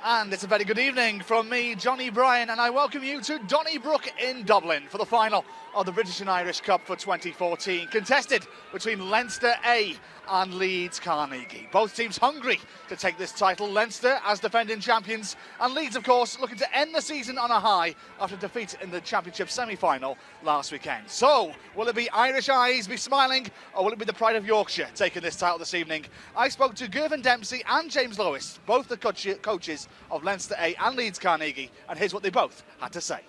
And it's a very good evening from me, Johnny Bryan, and I welcome you to Donnybrook in Dublin for the final of the British and Irish Cup for 2014, contested between Leinster A and Leeds Carnegie. Both teams hungry to take this title, Leinster as defending champions, and Leeds, of course, looking to end the season on a high after defeat in the Championship semi-final last weekend. So, will it be Irish eyes be smiling, or will it be the pride of Yorkshire taking this title this evening? I spoke to Gervin Dempsey and James Lewis, both the coaches of Leinster A and Leeds Carnegie, and here's what they both had to say.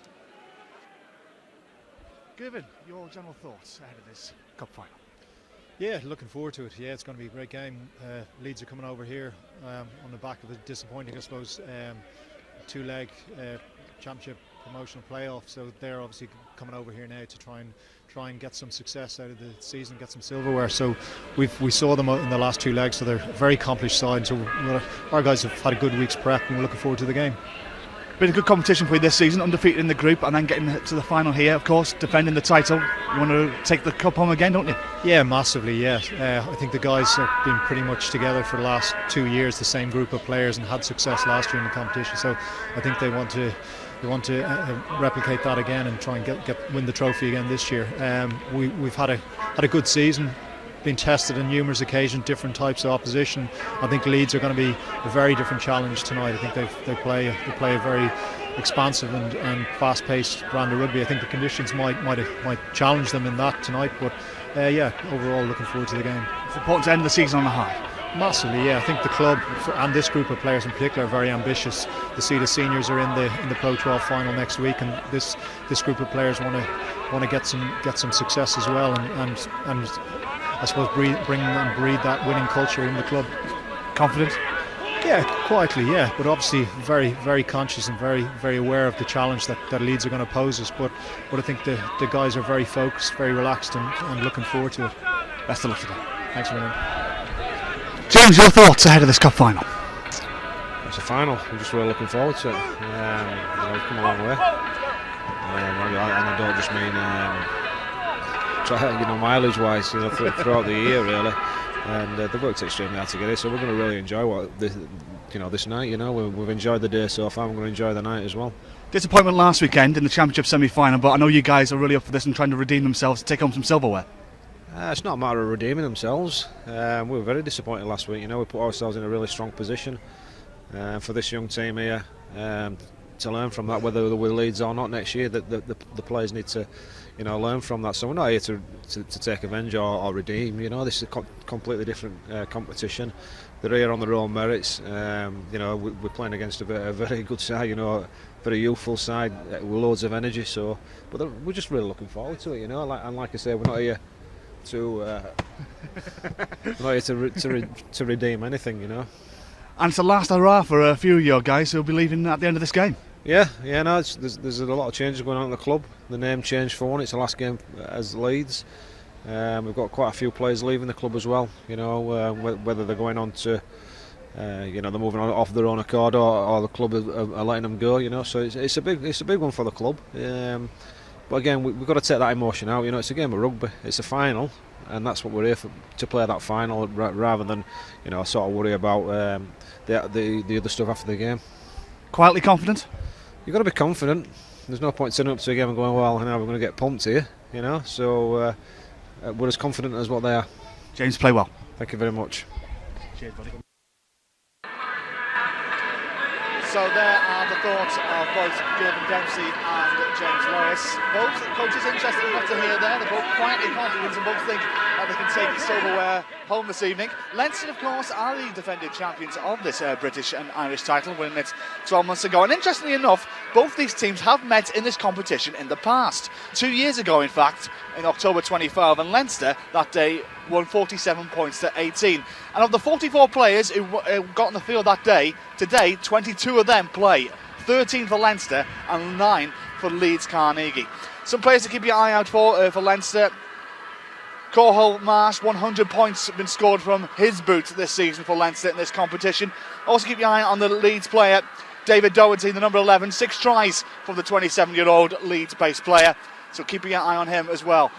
Gervin, your general thoughts ahead of this cup final? Yeah, looking forward to it. Yeah, it's going to be a great game. Leeds are coming over here on the back of a disappointing, I suppose, two-leg championship promotional playoff. So they're obviously coming over here now to try and get some success out of the season, get some silverware. So we saw them in the last two legs, so they're a very accomplished side. So our guys have had a good week's prep, and we're looking forward to the game. Been a good competition for you this season, undefeated in the group and then getting to the final here, of course, defending the title. You want to take the cup home again, don't you? Yeah, massively, yeah. I think the guys have been pretty much together for the last 2 years, the same group of players, and had success last year in the competition. So I think they want to replicate that again and try and win the trophy again this year. We've had a good season, been tested on numerous occasions, different types of opposition. I think Leeds are going to be a very different challenge tonight. I think they play a very expansive and fast-paced brand of rugby. I think the conditions might challenge them in that tonight, but yeah, overall looking forward to the game. It's important to end the season on a high. Massively, yeah. I think the club and this group of players in particular are very ambitious. To see the seniors are in the Pro 12 final next week, and this group of players want to get some success as well, and I suppose bring and breed that winning culture in the club. Confident? Yeah, quietly, yeah. But obviously very, very conscious and very, very aware of the challenge that Leeds are going to pose us. But I think the guys are very focused, very relaxed, and looking forward to it. Best of luck today. Thanks very much. James, your thoughts ahead of this cup final? It's a final. We're just really looking forward to it. We've come a long way, and I don't just mean mileage-wise, throughout the year really. And they've worked extremely hard to get it, so we're going to really enjoy this night. We've enjoyed the day so far. We're going to enjoy the night as well. Disappointment last weekend in the Championship semi-final, but I know you guys are really up for this and trying to redeem themselves to take home some silverware. It's not a matter of redeeming themselves. We were very disappointed last week. We put ourselves in a really strong position for this young team here to learn from that. Whether we're Leeds or not next year, the players need to learn from that. So we're not here to take revenge or redeem. This is a completely different competition. They're here on their own merits. We're playing against a very good side. Very youthful side with loads of energy. But we're just really looking forward to it. And like I say, we're not here to redeem anything, And it's the last hurrah for a few of your guys who'll be leaving at the end of this game. Yeah. No, there's a lot of changes going on in the club. The name changed for one. It's the last game as Leeds. We've got quite a few players leaving the club as well. Whether they're going on to, they're moving on off their own accord, or the club are letting them go. So it's a big one for the club. But again, we've got to take that emotion out. It's a game of rugby. It's a final, and that's what we're here for, to play that final, rather than sort of worry about the other stuff after the game. Quietly confident? You've got to be confident. There's no point turning up to a game and going, well, now we're going to get pumped here. So we're as confident as what they are. James, play well. Thank you very much. Cheers, buddy. So there are the thoughts of both Gervin Dempsey and James Lewis. Both coaches interested enough to hear there. They're both quietly confident and both think that they can take the silverware home this evening. Leinster, of course, are the defending champions of this British and Irish title, winning it 12 months ago. And interestingly enough, both these teams have met in this competition in the past. 2 years ago, in fact, in October 2012, and Leinster that day won 47 points to 18. And of the 44 players who got on the field that day, today 22 of them play. 13 for Leinster and 9 for Leeds Carnegie. Some players to keep your eye out for Leinster. Corhol Marsh, 100 points have been scored from his boot this season for Leinster in this competition. Also keep your eye on the Leeds player David Doherty, the number 11, 6 tries from the 27-year-old Leeds-based player. So keep your eye on him as well.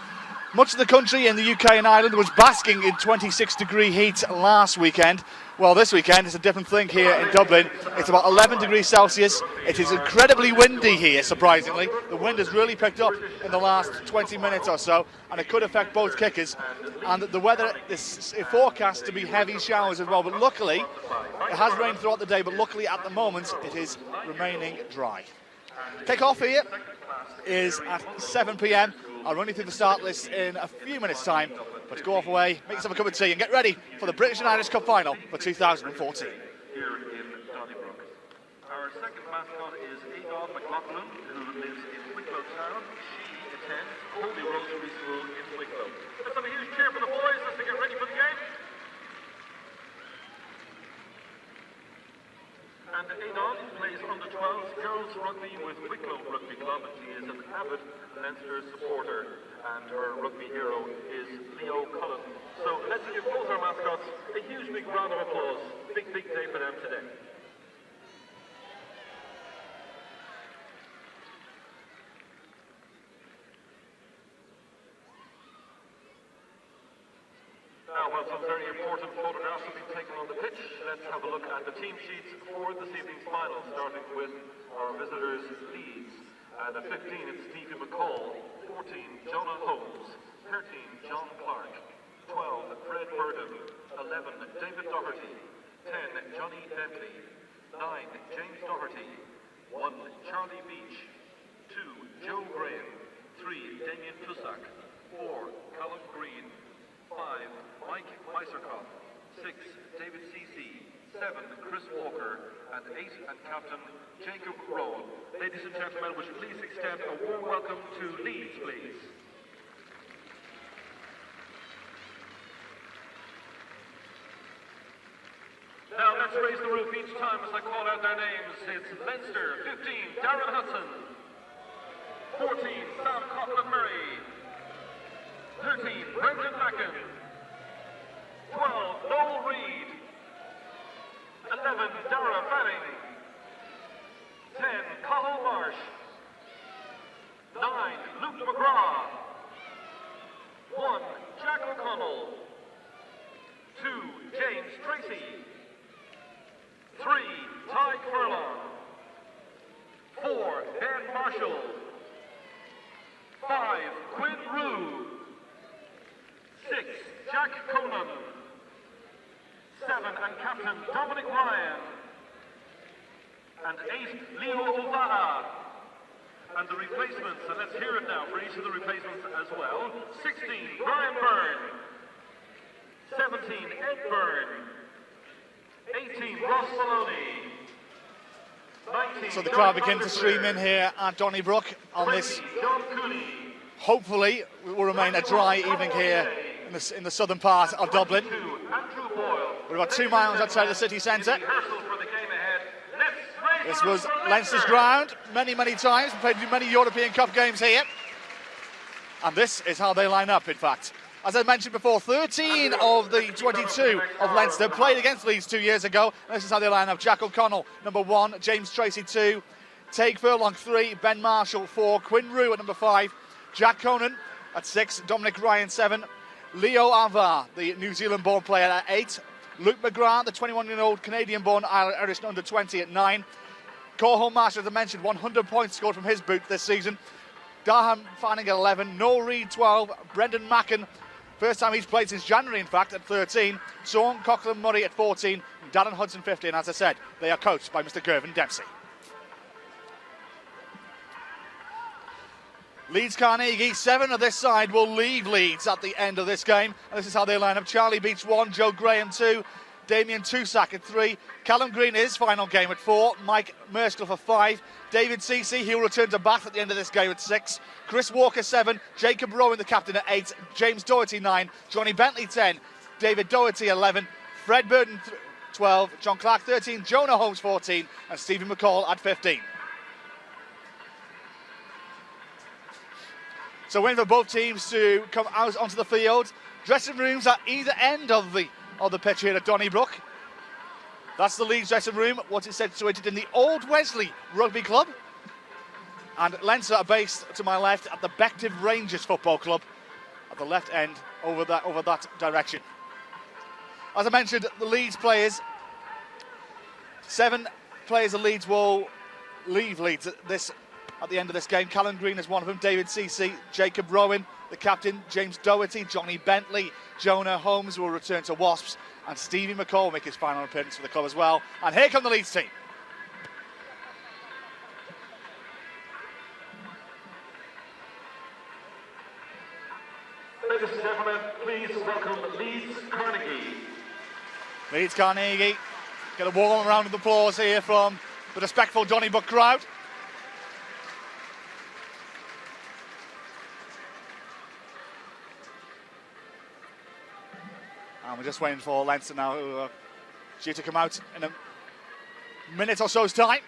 Much of the country in the UK and Ireland was basking in 26-degree heat last weekend. Well, this weekend is a different thing here in Dublin. It's about 11 degrees Celsius. It is incredibly windy here, surprisingly. The wind has really picked up in the last 20 minutes or so, and it could affect both kickers. And the weather is forecast to be heavy showers as well, but luckily, it has rained throughout the day, but luckily at the moment, it is remaining dry. Kick-off here is at 7 p.m. I'll run you through the start list in a few minutes' time, but go off away, make yourself a cup of tea, and get ready for the British and Irish Cup final for 2014. Here in Donnybrook. Our second mascot is Aegon McLaughlin, who lives in Wicklow Town. She attends Holy Rosary School in Wicklow. Let's have a huge cheer for the boys as they get ready for the game. And Aegon plays under 12s girls rugby with Wicklow Rugby Club. She is an avid Leinster supporter, and her rugby hero is Leo Cullen. So let's give both our mascots a huge big round of applause. Big day for them today. Now, while some very important photographs have been taken on the pitch, let's have a look at the team sheets for this evening's final, starting with our visitors, Leeds. At 15, it's Stevie McCall. 14, Jonah Holmes. 13, John Clark. 12, Fred Burden. 11, David Doherty. 10, Johnny Bentley. 9, James Doherty. 1, Charlie Beach. 2, Joe Graham. 3, Damien Tussack. 4, Callum Green. 5, Mike Meiserkoff. 6, David Cece. 7, Chris Walker. And 8, and Captain Jacob Rowan. Ladies and gentlemen, would you please extend a warm welcome to Leeds, please. Now let's raise the roof each time as I call out their names. It's Leinster, 15, Darren Hudson. 14, Sam Coughlin-Murray. 13, Brendan Macken. 12, Noel Reid. 11, Dara Fanning. 10, Cathal Marsh. 9, Luke McGrath. 1, Jack O'Connell. 2, James Tracy. 3, Ty Furlong. 4, Ben Marshall. 5, Quinn Rue. 6, Jack Conan. 7, and Captain Dominic Ryan. And 8, Leo Ovada. And the replacements, and let's hear it now for each of the replacements as well. 16, Brian Byrne. 17, Ed Byrne. 18, Ross Maloney. 19, So the crowd begin to stream in here at Donnybrook on this, John Cooney. hopefully, it will remain a dry evening here in the southern part of Dublin. 22, Andrew Boyle. We're about 2 miles outside the city centre. Rehearsal for the game ahead. Let's raise This was Leinster's ground many times. We played many European Cup games here. And this is how they line up, in fact. As I mentioned before, 13 of the 22 of Leinster played against Leeds 2 years ago. And this is how they line up. Jack O'Connell, number 1. James Tracy, 2. Tague Furlong, 3. Ben Marshall, 4. Quinn Rue at number 5. Jack Conan at 6. Dominic Ryan, 7. Leo Avar, the New Zealand-born player, at 8. Luke McGrath, the 21-year-old Canadian-born Irish under 20 at 9. Cathal Marsh, as I mentioned, 100 points scored from his boot this season. Darham Fanning at 11. Noel Reid, 12. Brendan Macken, first time he's played since January, in fact, at 13. Sean Coughlin-Murray at 14. And Darren Hudson, 15. As I said, they are coached by Mr. Gervin Dempsey. Leeds Carnegie, 7 of this side will leave Leeds at the end of this game. And this is how they line up. Charlie Beach, 1. Joe Graham, 2. Damien Tussack at 3. Callum Green, his final game at 4. Mike Merskloff at 5. David Cece, he'll return to Bath at the end of this game at 6. Chris Walker, 7. Jacob Rowan, the captain, at 8. James Doherty, 9. Johnny Bentley, 10. David Doherty, 11. Fred Burden, 12. John Clark, 13. Jonah Holmes, 14. And Stephen McCall at 15. So waiting for both teams to come out onto the field. Dressing rooms at either end of the pitch here at Donnybrook. That's the Leeds dressing room. What's it situated in the Old Wesley Rugby Club. And Leinster are based to my left at the Bective Rangers Football Club at the left end over that direction. As I mentioned, the Leeds players 7 players of Leeds will leave Leeds at the end of this game. Callum Green is one of them, David Ceci, Jacob Rowan, the captain, James Doherty, Johnny Bentley, Jonah Holmes will return to Wasps, and Stevie McCall will make his final appearance for the club as well. And here come the Leeds team. Ladies and gentlemen, please welcome Leeds Carnegie. Leeds Carnegie get a warm round of applause here from the respectful Johnny Buck crowd. And we're just waiting for Leinster now, who are due to come out in a minute or so's time.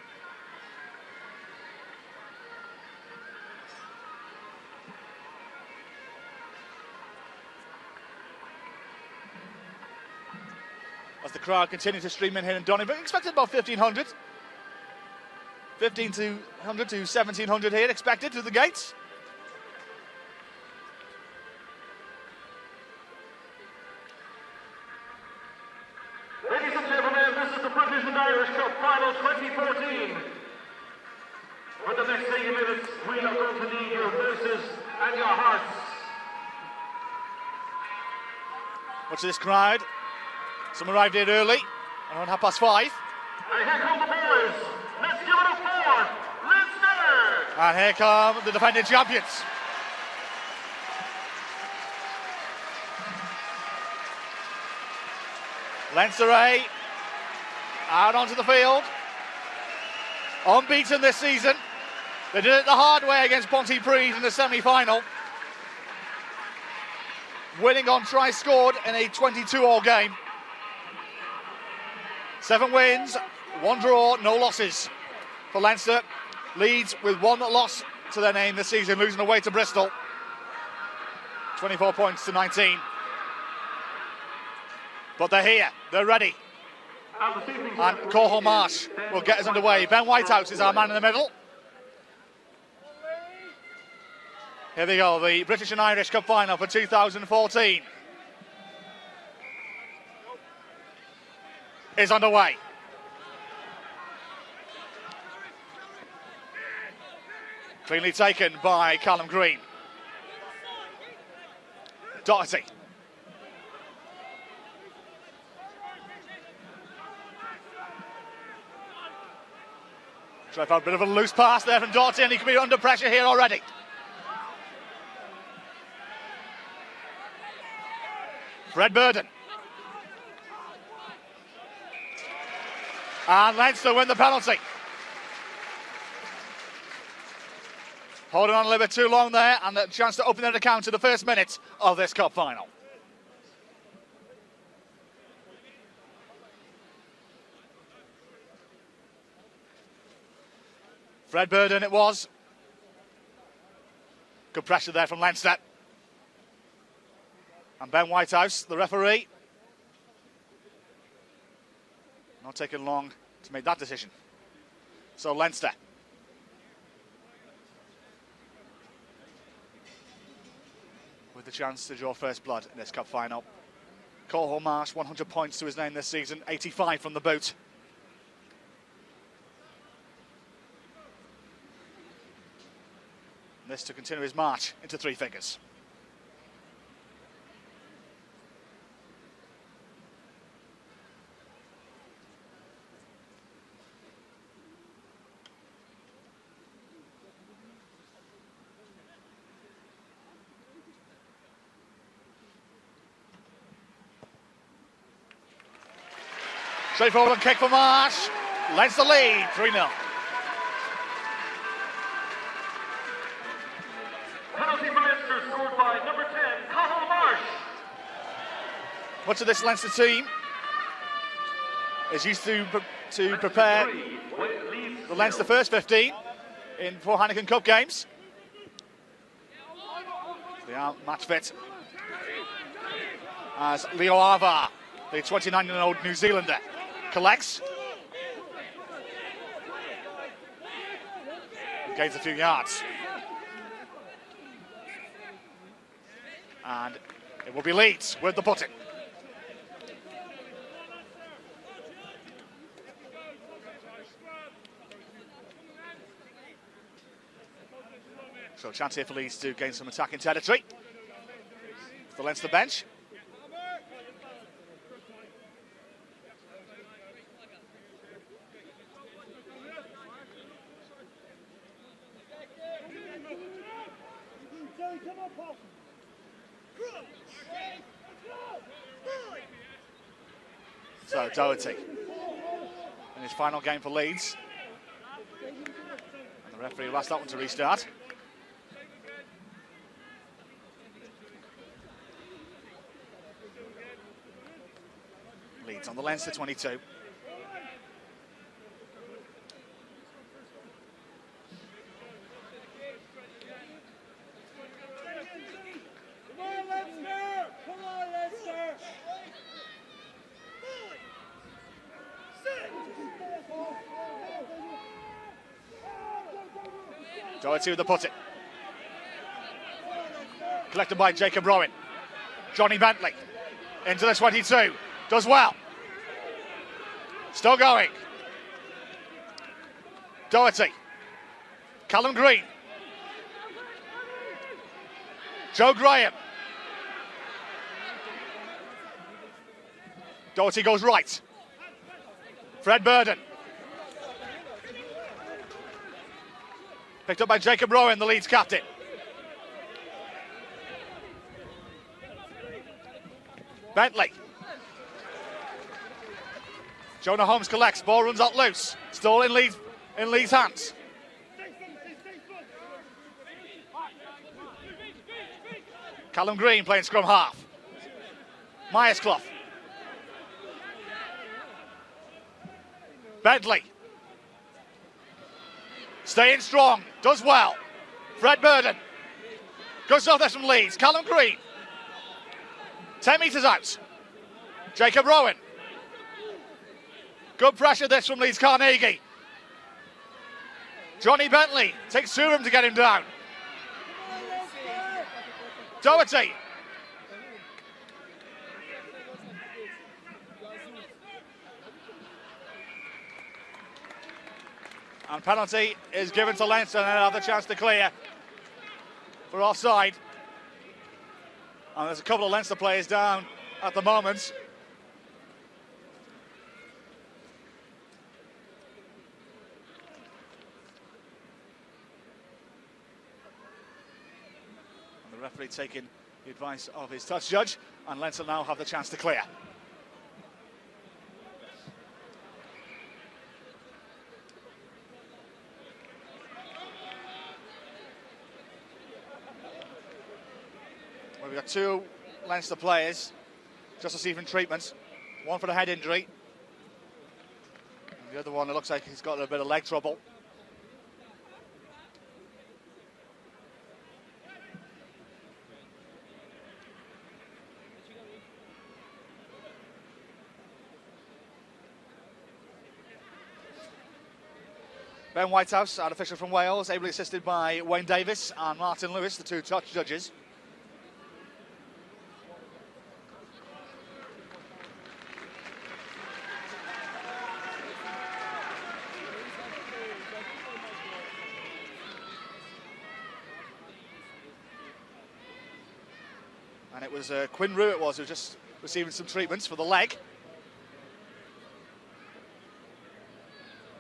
As the crowd continues to stream in here in Donnybrook, expected about 1,500. 1,500 to 1,700 here expected to the gates. Ladies and gentlemen, this is the British and Irish Cup Final 2014. For the next 80 minutes, we are going to need your voices and your hearts. Watch this crowd. Some arrived here early, around 5:30. And here come the boys. Let's give it a four. Leinster! And here come the defending champions. Leinster A out onto the field. Unbeaten this season. They did it the hard way against Pontypridd in the semi-final. Winning on tries scored in a 22-all game. 7 wins, 1 draw, no losses for Leinster. Leeds with 1 loss to their name this season, losing away to Bristol. 24 points to 19. But they're here, they're ready. And Cathal Marsh will get us underway. Ben Whitehouse is our man in the middle. Here we go, the British and Irish Cup Final for 2014 is underway. Cleanly taken by Callum Green. Doherty. Try for a bit of a loose pass there from Doherty, and he could be under pressure here already. Fred Burden. And Leinster win the penalty. Holding on a little bit too long there, and a chance to open their account to the first minute of this cup final. Fred Burden it was. Good pressure there from Leinster. And Ben Whitehouse, the referee, not taking long to make that decision. So Leinster. With the chance to draw first blood in this cup final. Cathal Marsh, 100 points to his name this season, 85 from the boot. And this to continue his march into 3 figures. Straightforward kick for Marsh. Leinster lead, 3-0. Penalty for Leinster scored by number 10, Cathal Marsh. Much of this Leinster team is used to prepare the Leinster first 15 in 4 Heineken Cup games. They are match fit. As Leo Ava, the 29-year-old New Zealander, collects. Gains a few yards. And it will be Leeds with the putting. So a chance here for Leeds to gain some attacking territory. The Leinster bench. So Doherty in his final game for Leeds. And the referee will ask that one to restart. Leeds on the Leinster 22. Doherty with the put it. Collected by Jacob Rowan. Johnny Bentley into the 22. Does well. Still going. Doherty. Callum Green. Joe Graham. Doherty goes right. Fred Burden. Picked up by Jacob Rowan, the Leeds captain. Bentley. Jonah Holmes collects, ball runs out loose. Still in Leeds' hands. Callum Green playing scrum half. Myersclough. Bentley. Staying strong, does well. Fred Burden. Goes off this from Leeds. Callum Green. 10 metres out. Jacob Rowan. Good pressure this from Leeds Carnegie. Johnny Bentley takes two of them to get him down. Doherty. And penalty is given to Leinster, and they'll have the chance to clear for offside. And there's a couple of Leinster players down at the moment. And the referee taking the advice of his touch judge, and Leinster now have the chance to clear. We've got two Leinster players just receiving treatment. One for the head injury. And the other one, it looks like he's got a bit of leg trouble. Ben Whitehouse, an official from Wales, ably assisted by Wayne Davis and Martin Lewis, the two touch judges. And it was Quinn Rue, who was just receiving some treatments for the leg.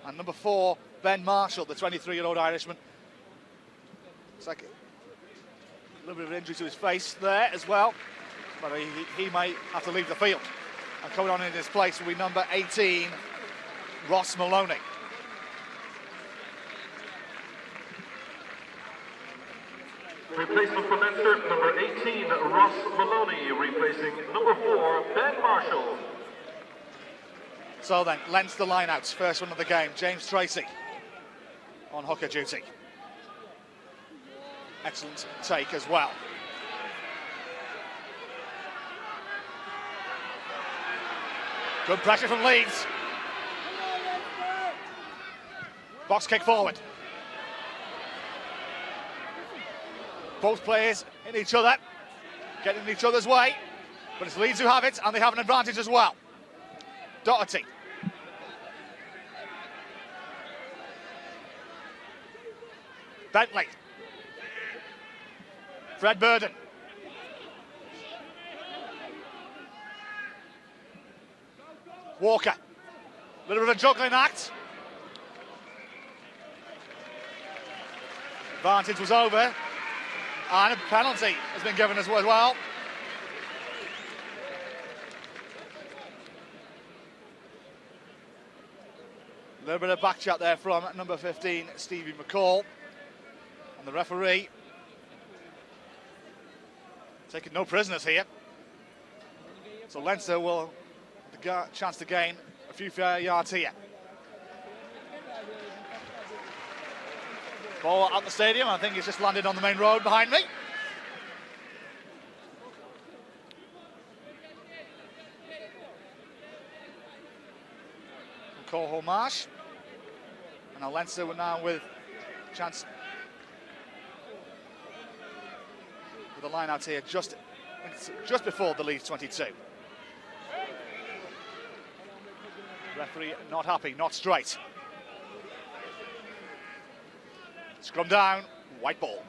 And number 4, Ben Marshall, the 23-year-old Irishman. Looks like a little bit of an injury to his face there as well. But he might have to leave the field. And coming on in his place will be number 18, Ross Maloney. Replacement for Leinster, number 18, Ross Maloney, replacing number 4, Ben Marshall. So then, Leinster lineouts, first one of the game. James Tracy on hooker duty. Excellent take as well. Good pressure from Leeds. Box kick forward. Both players in each other, getting in each other's way, but it's Leeds who have it, and they have an advantage as well. Doherty. Bentley. Fred Burden. Walker. A little bit of a juggling act. Advantage was over. And a penalty has been given as well. A little bit of back chat there from number 15, Stevie McCall. And the referee taking no prisoners here. So Leinster will have the chance to gain a few fair yards here. Ball out the stadium. I think it's just landed on the main road behind me. Coho Marsh. And now Leinster were now with a chance with the line out here just before the Leeds 22. Referee not happy, not straight. Scrum down, white ball.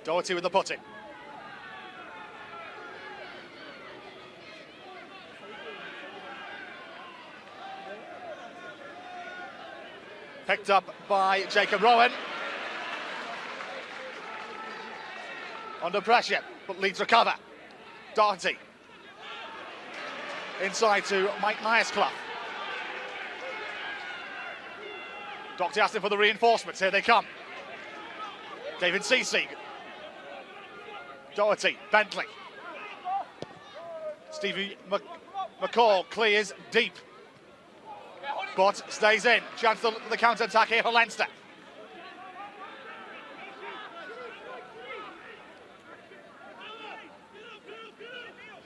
Doherty with the putting. Picked up by Jacob Rowan. Under pressure, but Leeds recover. Doherty. Inside to Mike Myersclough. Doherty asking for the reinforcements. Here they come. David Cece. Doherty, Bentley. Stevie McCall clears deep, but stays in. Chance for the counter-attack here for Leinster.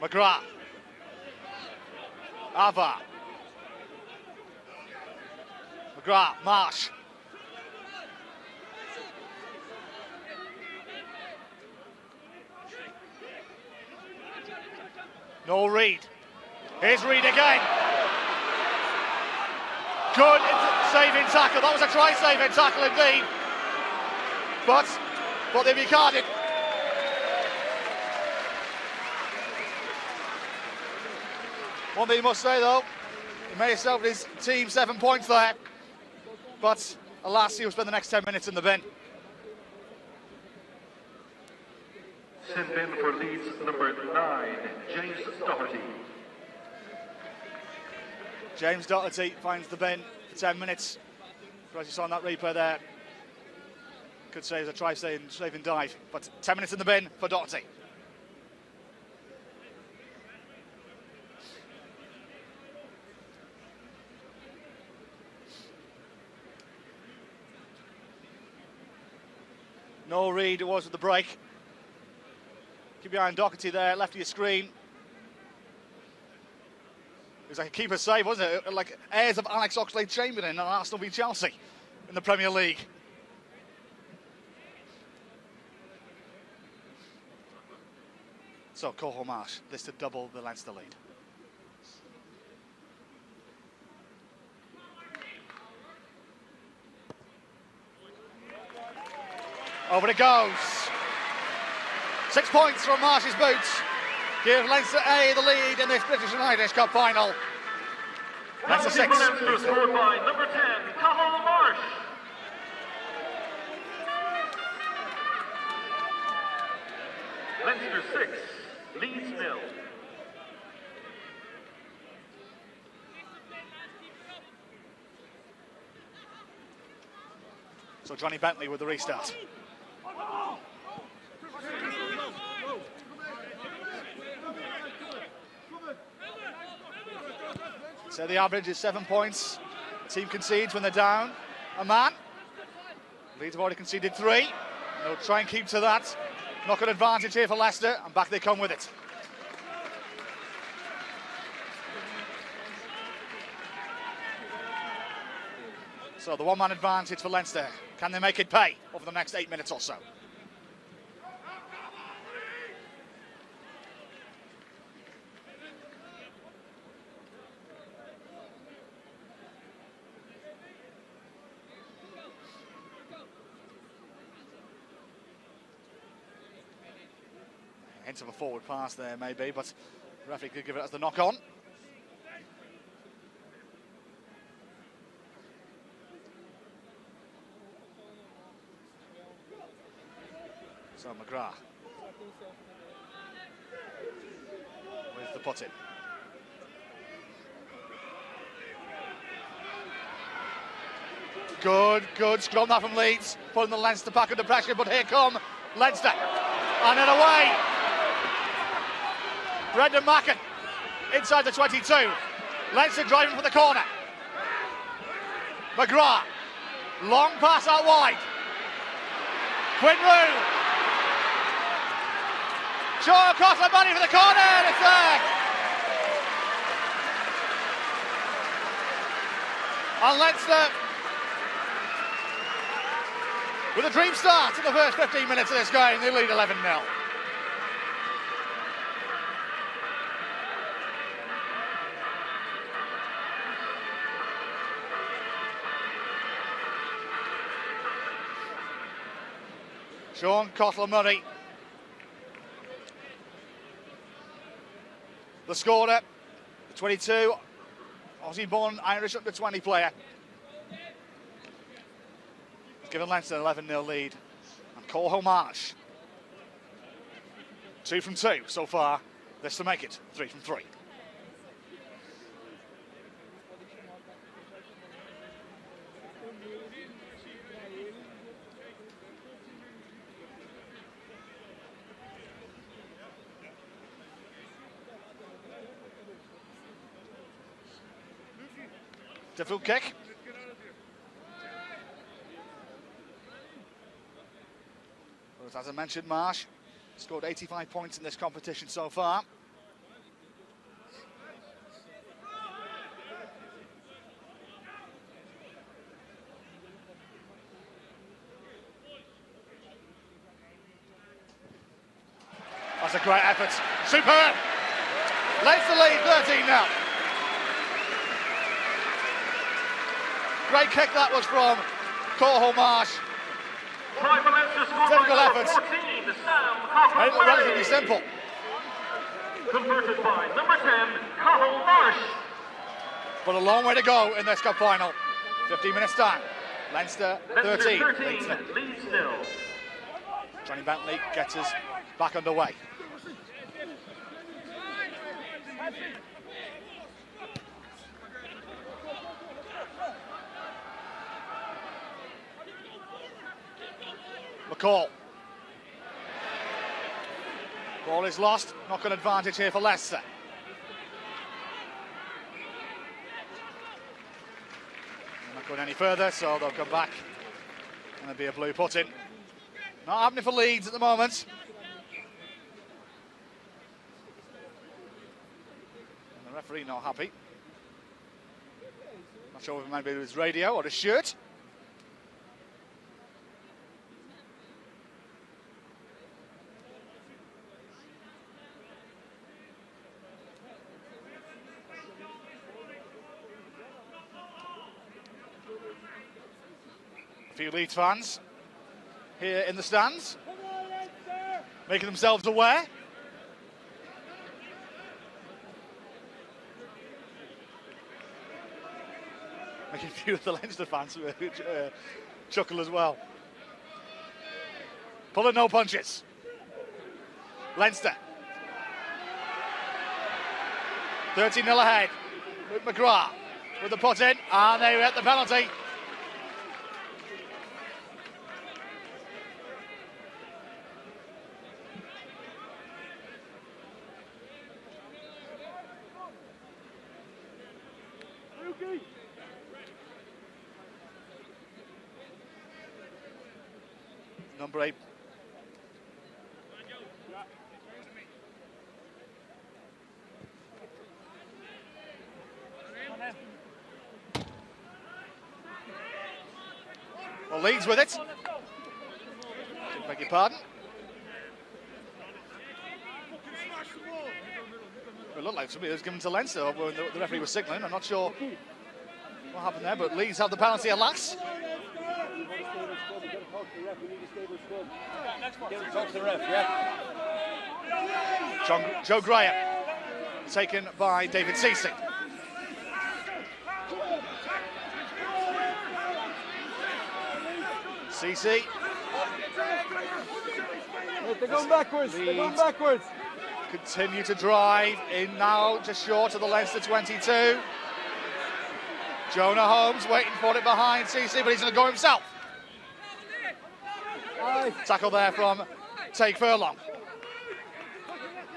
McGrath. Ava. McGrath, Marsh. No Reid. Here's Reid again. Good saving tackle. That was a try-saving tackle indeed. But they've been carded. One thing you must say though, he made himself and his team 7 points there. But alas, he will spend the next 10 minutes in the bin. Sin bin for Leeds number 9, James Doherty. James Doherty finds the bin for 10 minutes. As you saw on that replay there, could say it was a try-saving dive, but 10 minutes in the bin for Doherty. No Reid, it was with the break. Keep your eye on Doherty there, left of your screen. It was like a keeper save, wasn't it? Like heirs of Alex Oxlade-Chamberlain and Arsenal v Chelsea in the Premier League. So Coho Marsh, this to double the Leinster lead. Over it goes. 6 points from Marsh's boots. Give Leinster A the lead in this British and Irish Cup final. Leinster 6. Scored by number 10, Cathal Marsh. Leinster 6, Leeds 0. So Johnny Bentley with the restart. So the average is 7 points. The team concedes when they're down a man. Leeds have already conceded 3. They'll try and keep to that. Knock-on advantage here for Leicester, and back they come with it. So the one-man advantage for Leinster. Can they make it pay over the next 8 minutes or so? Hint of a forward pass there maybe, but the referee could give it as the knock-on. So McGrath with the put-in. Good scrum that from Leeds, putting the Leinster back under pressure, but here come Leinster, and then away. Brendan Macken inside the 22. Leinster driving for the corner. McGrath, long pass out wide. Quinn-Roux. Sean Costler money for the corner, and it's there. And Leinster with a dream start in the first 15 minutes of this game, they lead 11-0. Sean Cottle-Murray, the scorer, the 22, Aussie-born Irish under-20 player. He's given Leinster an 11-0 lead. And Cole Marsh, 2 from 2 so far. This to make it 3 from 3. Difficult kick. But as I mentioned, Marsh scored 85 points in this competition so far. That's a great effort. Superb! Leinster lead 13 now. Great kick that was from Cole Marsh. Typical efforts. Made it relatively simple. Converted by number 10, Cole Marsh. But a long way to go in this cup final. 15 minutes time. Leinster 13. Leeds 0. Johnny Bentley gets us back underway. McCall. Ball is lost. Knock-on advantage here for Leicester. They're not going any further, so they'll come back. And there'll be a blue put-in. Not happening for Leeds at the moment. And the referee not happy. Not sure if it might be his radio or his shirt. A few Leeds fans here in the stands, making themselves aware. Making a few of the Leinster fans chuckle as well. Pulling no punches. Leinster 13-0 ahead with McGrath with the put in, and they get the penalty. Number 8. Leeds with it. Beg your pardon. It looked like somebody was given to Leinster when the referee was signalling. I'm not sure what happened there, but Leeds have the penalty at last. Joe Graham, taken by David Cece. Cece. They're going backwards. They're going backwards. Continue to drive in now, just short of the Leinster 22. Jonah Holmes waiting for it behind Cece, but he's going to go himself. Tackle there from Take Furlong.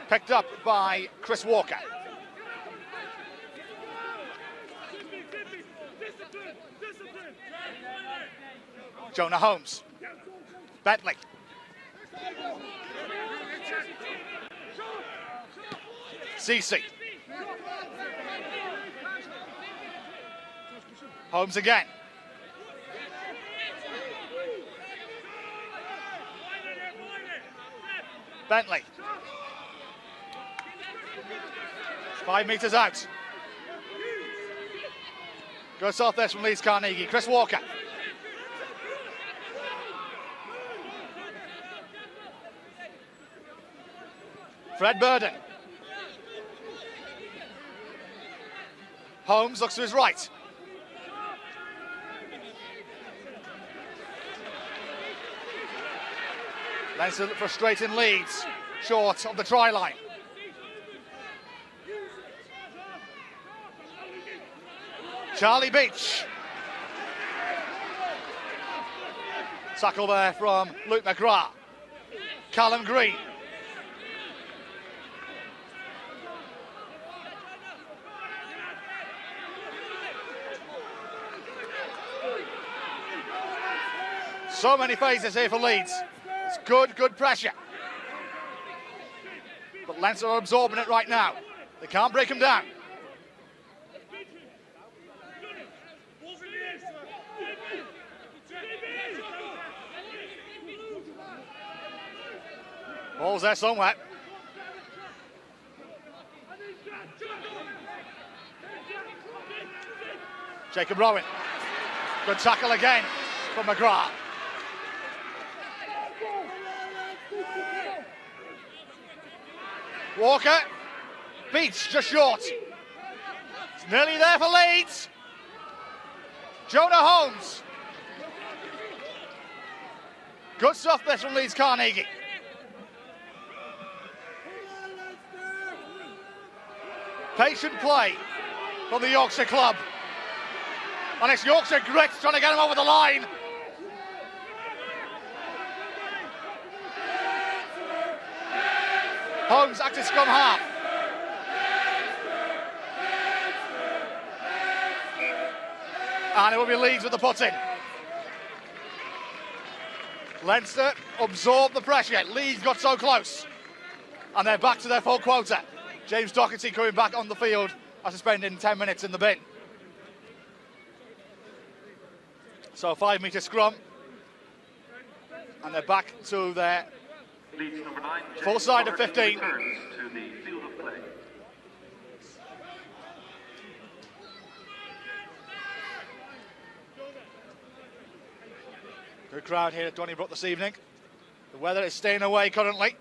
Picked up by Chris Walker. Jonah Holmes. Bentley. Cece. Holmes again. Bentley. 5 metres out. Goes off this from Leeds Carnegie. Chris Walker. Fred Burden. Holmes looks to his right. Leinster frustrating Leeds, short of the try line. Charlie Beach. Tackle there from Luke McGrath. Callum Green. So many phases here for Leeds. It's good pressure. But Leinster are absorbing it right now. They can't break them down. Ball's there somewhere. Jacob Rowan. Good tackle again from McGrath. Walker. Beach just short. It's nearly there for Leeds. Jonah Holmes. Good stuff there from Leeds Carnegie. Patient play from the Yorkshire club. And it's Yorkshire grit trying to get him over the line. Holmes active scrum half. And it will be Leeds with the put in. Leinster absorbed the pressure. Leeds got so close. And they're back to their full quota. James Doherty coming back on the field after spending 10 minutes in the bin. So a 5 metre scrum. And they're back to their full side of 15. To the field of play. Good crowd here at Donnybrook this evening. The weather is staying away currently.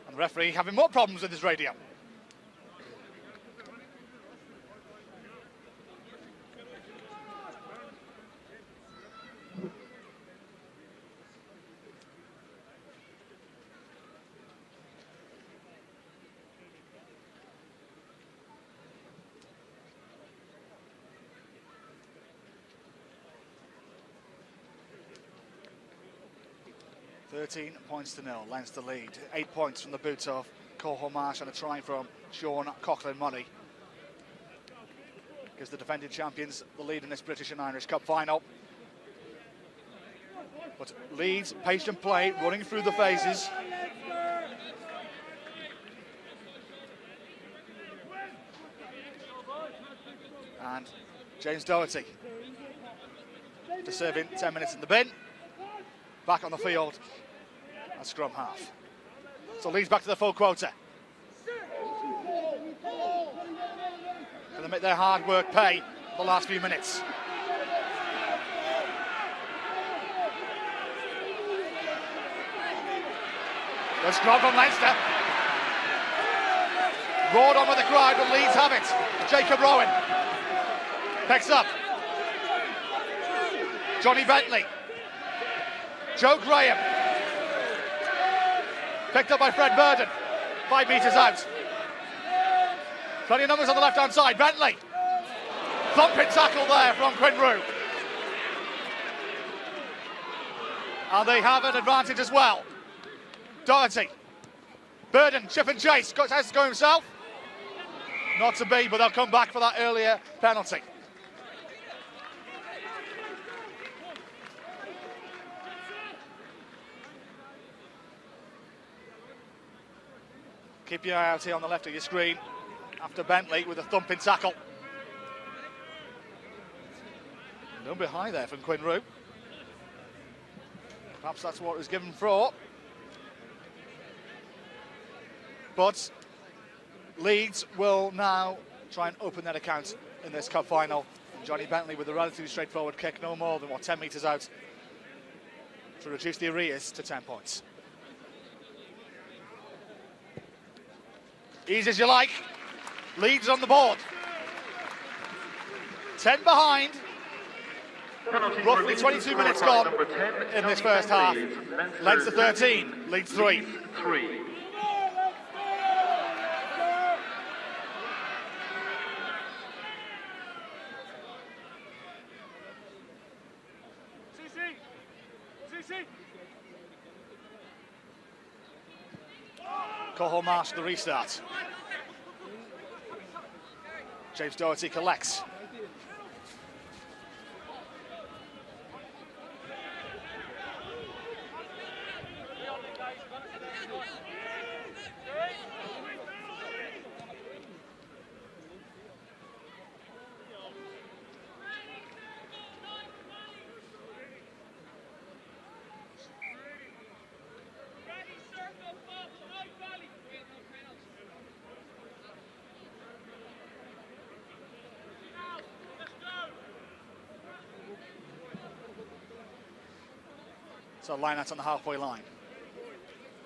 And the referee having more problems with his radio. £13-0, Leinster lead. 8 points from the boot of Coho Marsh and a try from Sean Coughlin-Murray. Gives the defending champions the lead in this British and Irish Cup final. But Leeds, patient play, running through the phases. And James Doherty. after serving 10 minutes in the bin. Back on the field at scrum half. So Leeds back to the full quota. Going to make their hard work pay for the last few minutes. The scrum from Leinster. Roared on with the crowd, but Leeds have it. Jacob Rowan picks up. Johnny Bentley. Joe Graham. Picked up by Fred Burden. 5 metres out. Plenty of numbers on the left-hand side. Bentley. Thumping tackle there from Quinn Roux. And they have an advantage as well. Doherty. Burden, chip and chase. Has to go himself. Not to be, but they'll come back for that earlier penalty. Keep your eye out here on the left of your screen after Bentley with a thumping tackle. No bit high there from Quinn Roux. Perhaps that's what it was given for. But Leeds will now try and open their account in this cup final. And Johnny Bentley with a relatively straightforward kick, no more than, 10 metres out, to reduce the arrears to 10 points. Easy as you like. Leeds on the board. 10 behind. Roughly 22 minutes gone in this first half. Leinster 13, Leeds 3. Coho Marsh the restart. James Doherty collects. So line out on the halfway line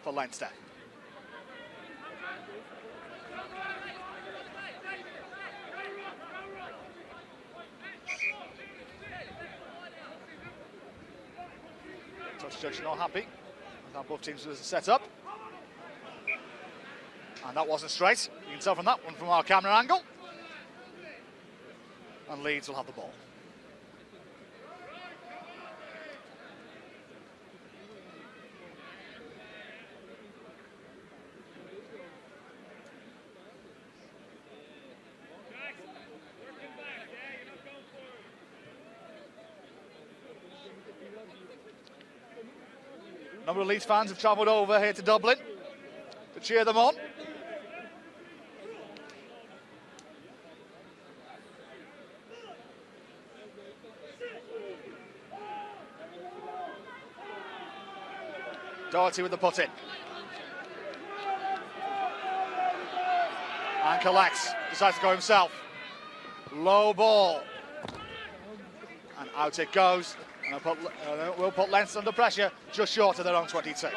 for Leinster. Touch judge not happy with how both teams were set up. And that wasn't straight. You can tell from that one from our camera angle. And Leeds will have the ball. A number of Leeds fans have travelled over here to Dublin to cheer them on. Doherty with the put in. And collects, decides to go himself. Low ball. And out it goes. And we'll put Leinster under pressure, just short of their own 22.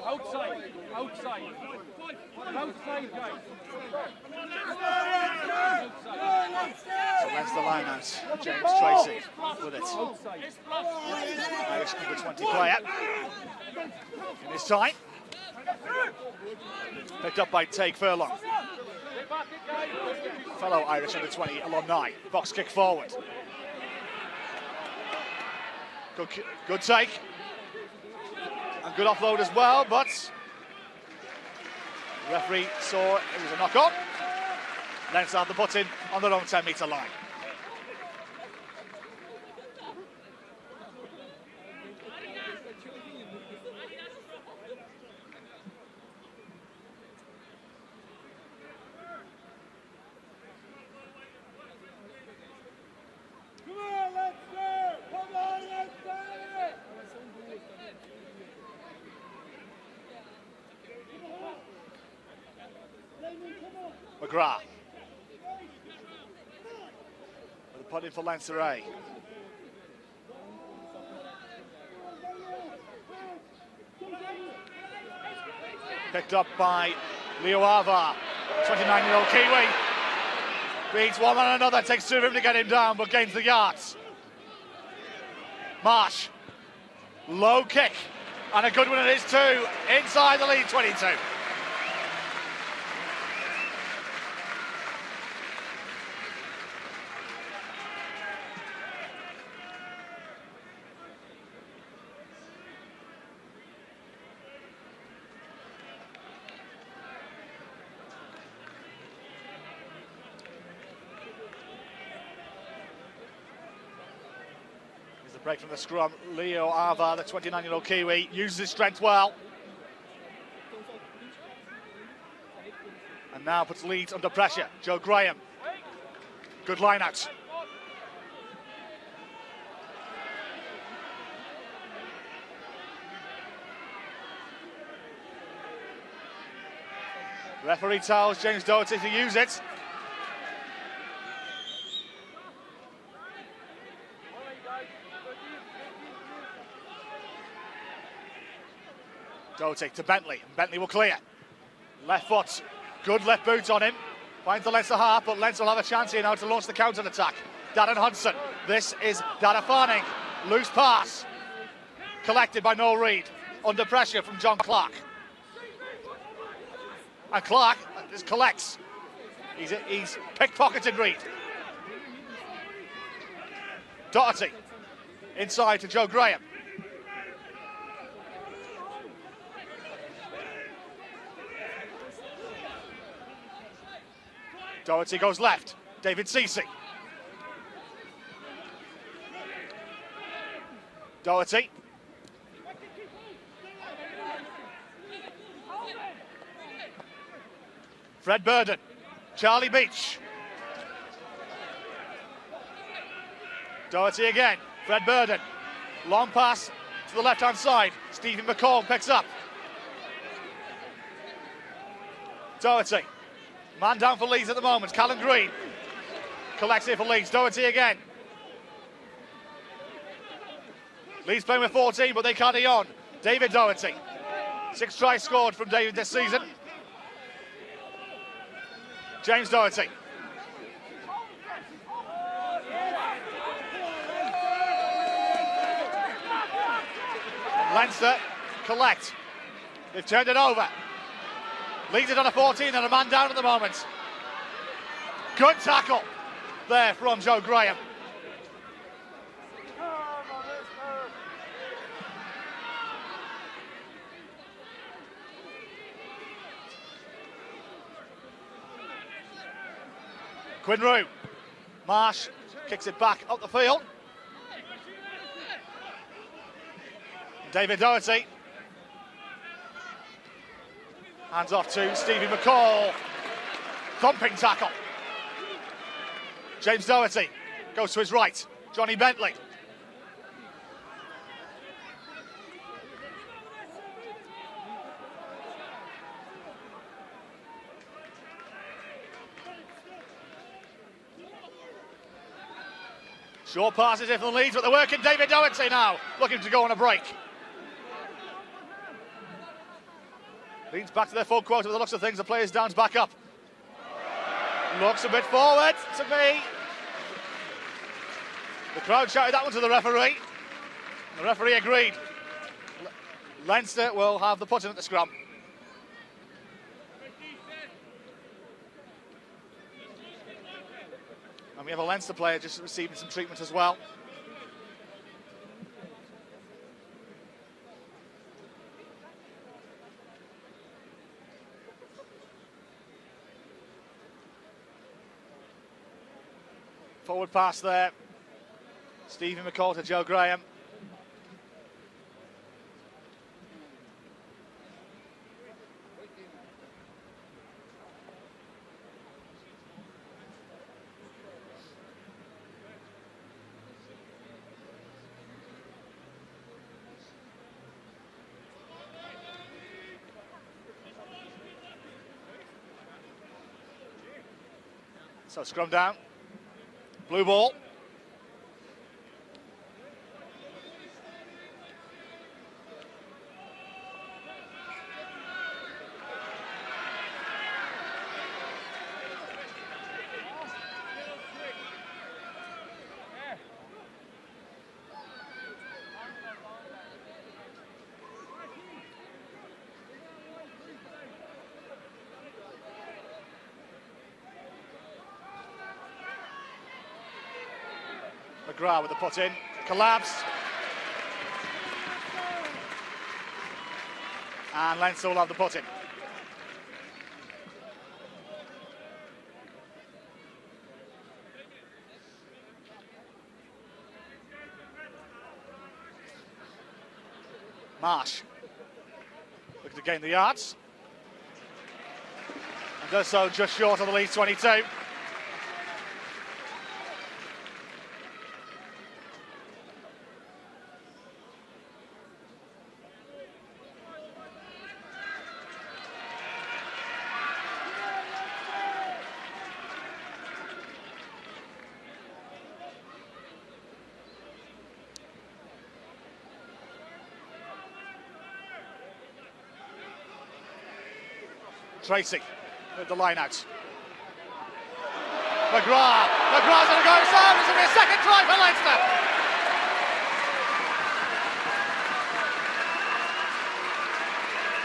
Outside, outside. Outside, guys. So Leinster line out. James Tracy with it. Irish under 20 player. In his time. Picked up by Tague Furlong. Fellow Irish under 20 alumni. Box kick forward. Good take. And good offload as well, but the referee saw it was a knock on. Leinster have the put in on their own 10-metre line. McGrath. With a punt in for Leinster A. Picked up by Leo Ava, 29-year-old Kiwi. Beats one and another, takes two of him to get him down, but gains the yards. Marsh, low kick, and a good one it is too, inside the lead 22. Break from the scrum. Leo Ava, the 29-year-old Kiwi, uses his strength well. And now puts Leeds under pressure. Joe Graham. Good line out. Referee tells James Doherty to use it. Doherty to Bentley, and Bentley will clear. Left foot, good left boot on him. Finds the Leinster half, but Leinster will have a chance here now to launch the counter-attack. Darren Hudson, this is Dara Fanning. Loose pass, collected by Noel Reid. Under pressure from John Clark. And Clark just collects. He's pickpocketed Reid. Doherty, inside to Joe Graham. Doherty goes left. David Ceci. Doherty. Fred Burden. Charlie Beach. Doherty again. Fred Burden. Long pass to the left-hand side. Stephen McCall picks up. Doherty. Man down for Leeds at the moment, Callum Green. Collects here for Leeds, Doherty again. Leeds playing with 14, but they carry on. David Doherty. 6 tries scored from David this season. James Doherty. And Leinster collect. They've turned it over. Leeds it on a 14 and a man down at the moment. Good tackle there from Joe Graham. Quinrue. Marsh kicks it back up the field. David Doherty. Hands off to Stevie McCall. Thumping tackle. James Doherty goes to his right. Johnny Bentley. Short passes in for the Leeds, but they're working David Doherty now, looking to go on a break. Leeds back to their full quota with the looks of things. The players downs back up. Looks a bit forward to me. The crowd shouted that one to the referee. The referee agreed. Leinster will have the put in at the scrum. And we have a Leinster player just receiving some treatment as well. Forward pass there. Stephen McCall to Joe Graham. So scrum down, blue ball. McGrath with the put in, collapsed. And Leinster will have the put in. Marsh looking to gain the yards. And does so just short of the Leeds 22. Tracy with the line out. McGrath's going to go inside. This will be a second try for Leinster.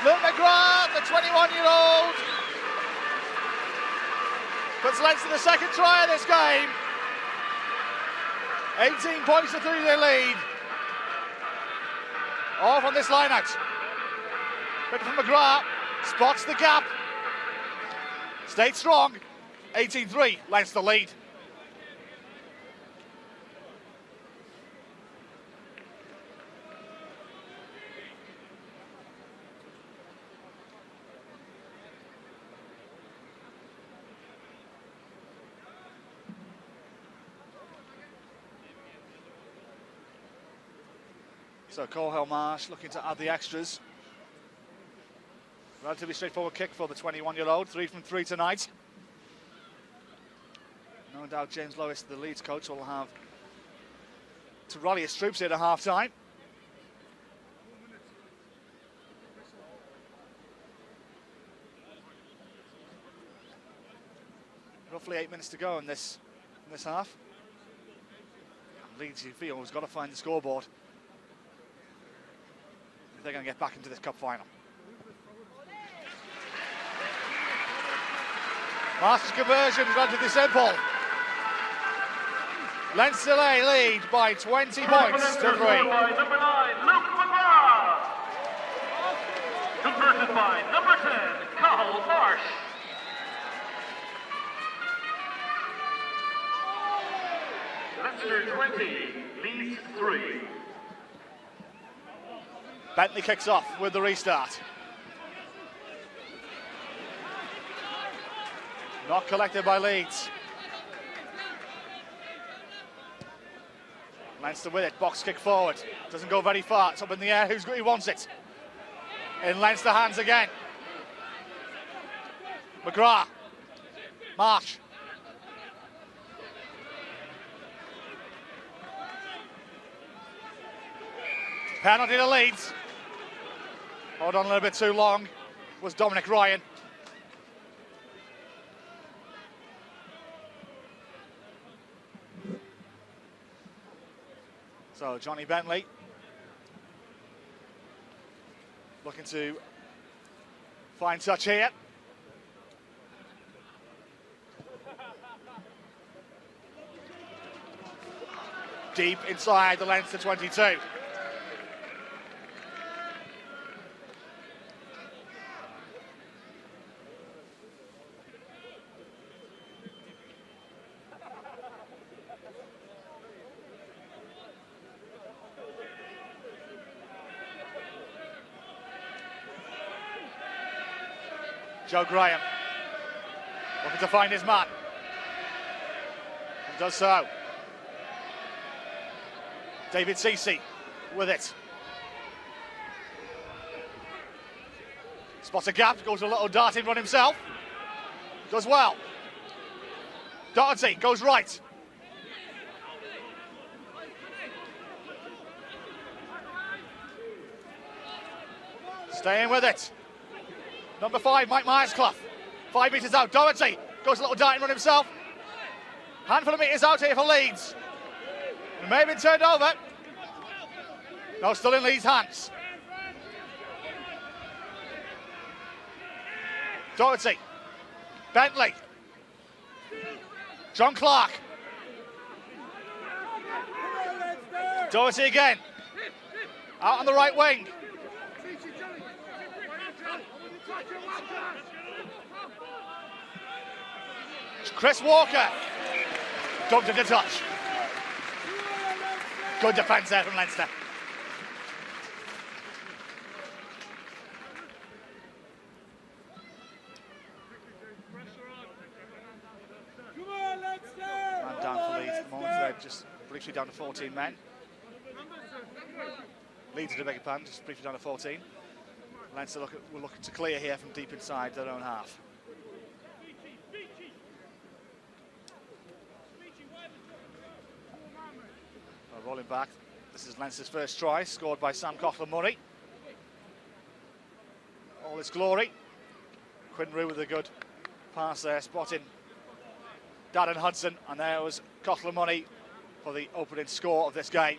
Luke McGrath, the 21-year-old, puts Leinster the second try of this game. 18 points to 3 their lead. Off on this line out. Bit from McGrath, spots the gap. Stayed strong, 18-3, Leinster lead. So Colhill Marsh looking to add the extras. Relatively straightforward kick for the 21-year-old, 3 from 3 tonight. No doubt James Lewis, the Leeds coach, will have to rally his troops here at half-time. Roughly 8 minutes to go in this half. Leeds, you feel, has got to find the scoreboard if they're going to get back into this cup final. Marsh's conversion is relatively simple. Leinster lead by 20 points to 3. By number 9, Luke McGrath. Converted by number 10, Cathal Marsh. Leinster 20, Leeds 3. Bentley kicks off with the restart. Not collected by Leeds. Leinster with it, box kick forward. Doesn't go very far, it's up in the air, who wants it? In Leinster hands again. McGrath. Marsh. Penalty to Leeds. Hold on a little bit too long, was Dominic Ryan. So Johnny Bentley looking to find touch here. Deep inside the Leinster 22. Joe Graham looking to find his man. And does so. David Ceci with it. Spots a gap, goes a little darting run himself. Does well. Doherty goes right. Staying with it. Number 5, Mike Myersclough. 5 metres out. Doherty goes a little darting run himself. Handful of metres out here for Leeds. It may have been turned over. No, still in Leeds' hands. Doherty. Bentley. John Clark. Doherty again. Out on the right wing. Chris Walker. Dumped into touch. Good defence there from Leinster. Man down for Leeds at the moment. They're just briefly down to 14 men. Leeds at a bigger pan, just briefly down to 14. Leinster will look to clear here from deep inside their own half. Rolling back. This is Leinster's first try, scored by Sam Coughlin-Murray. All its glory. Quinn-Roo with a good pass there, spotting Darren Hudson, and there was Coughlin-Murray for the opening score of this game.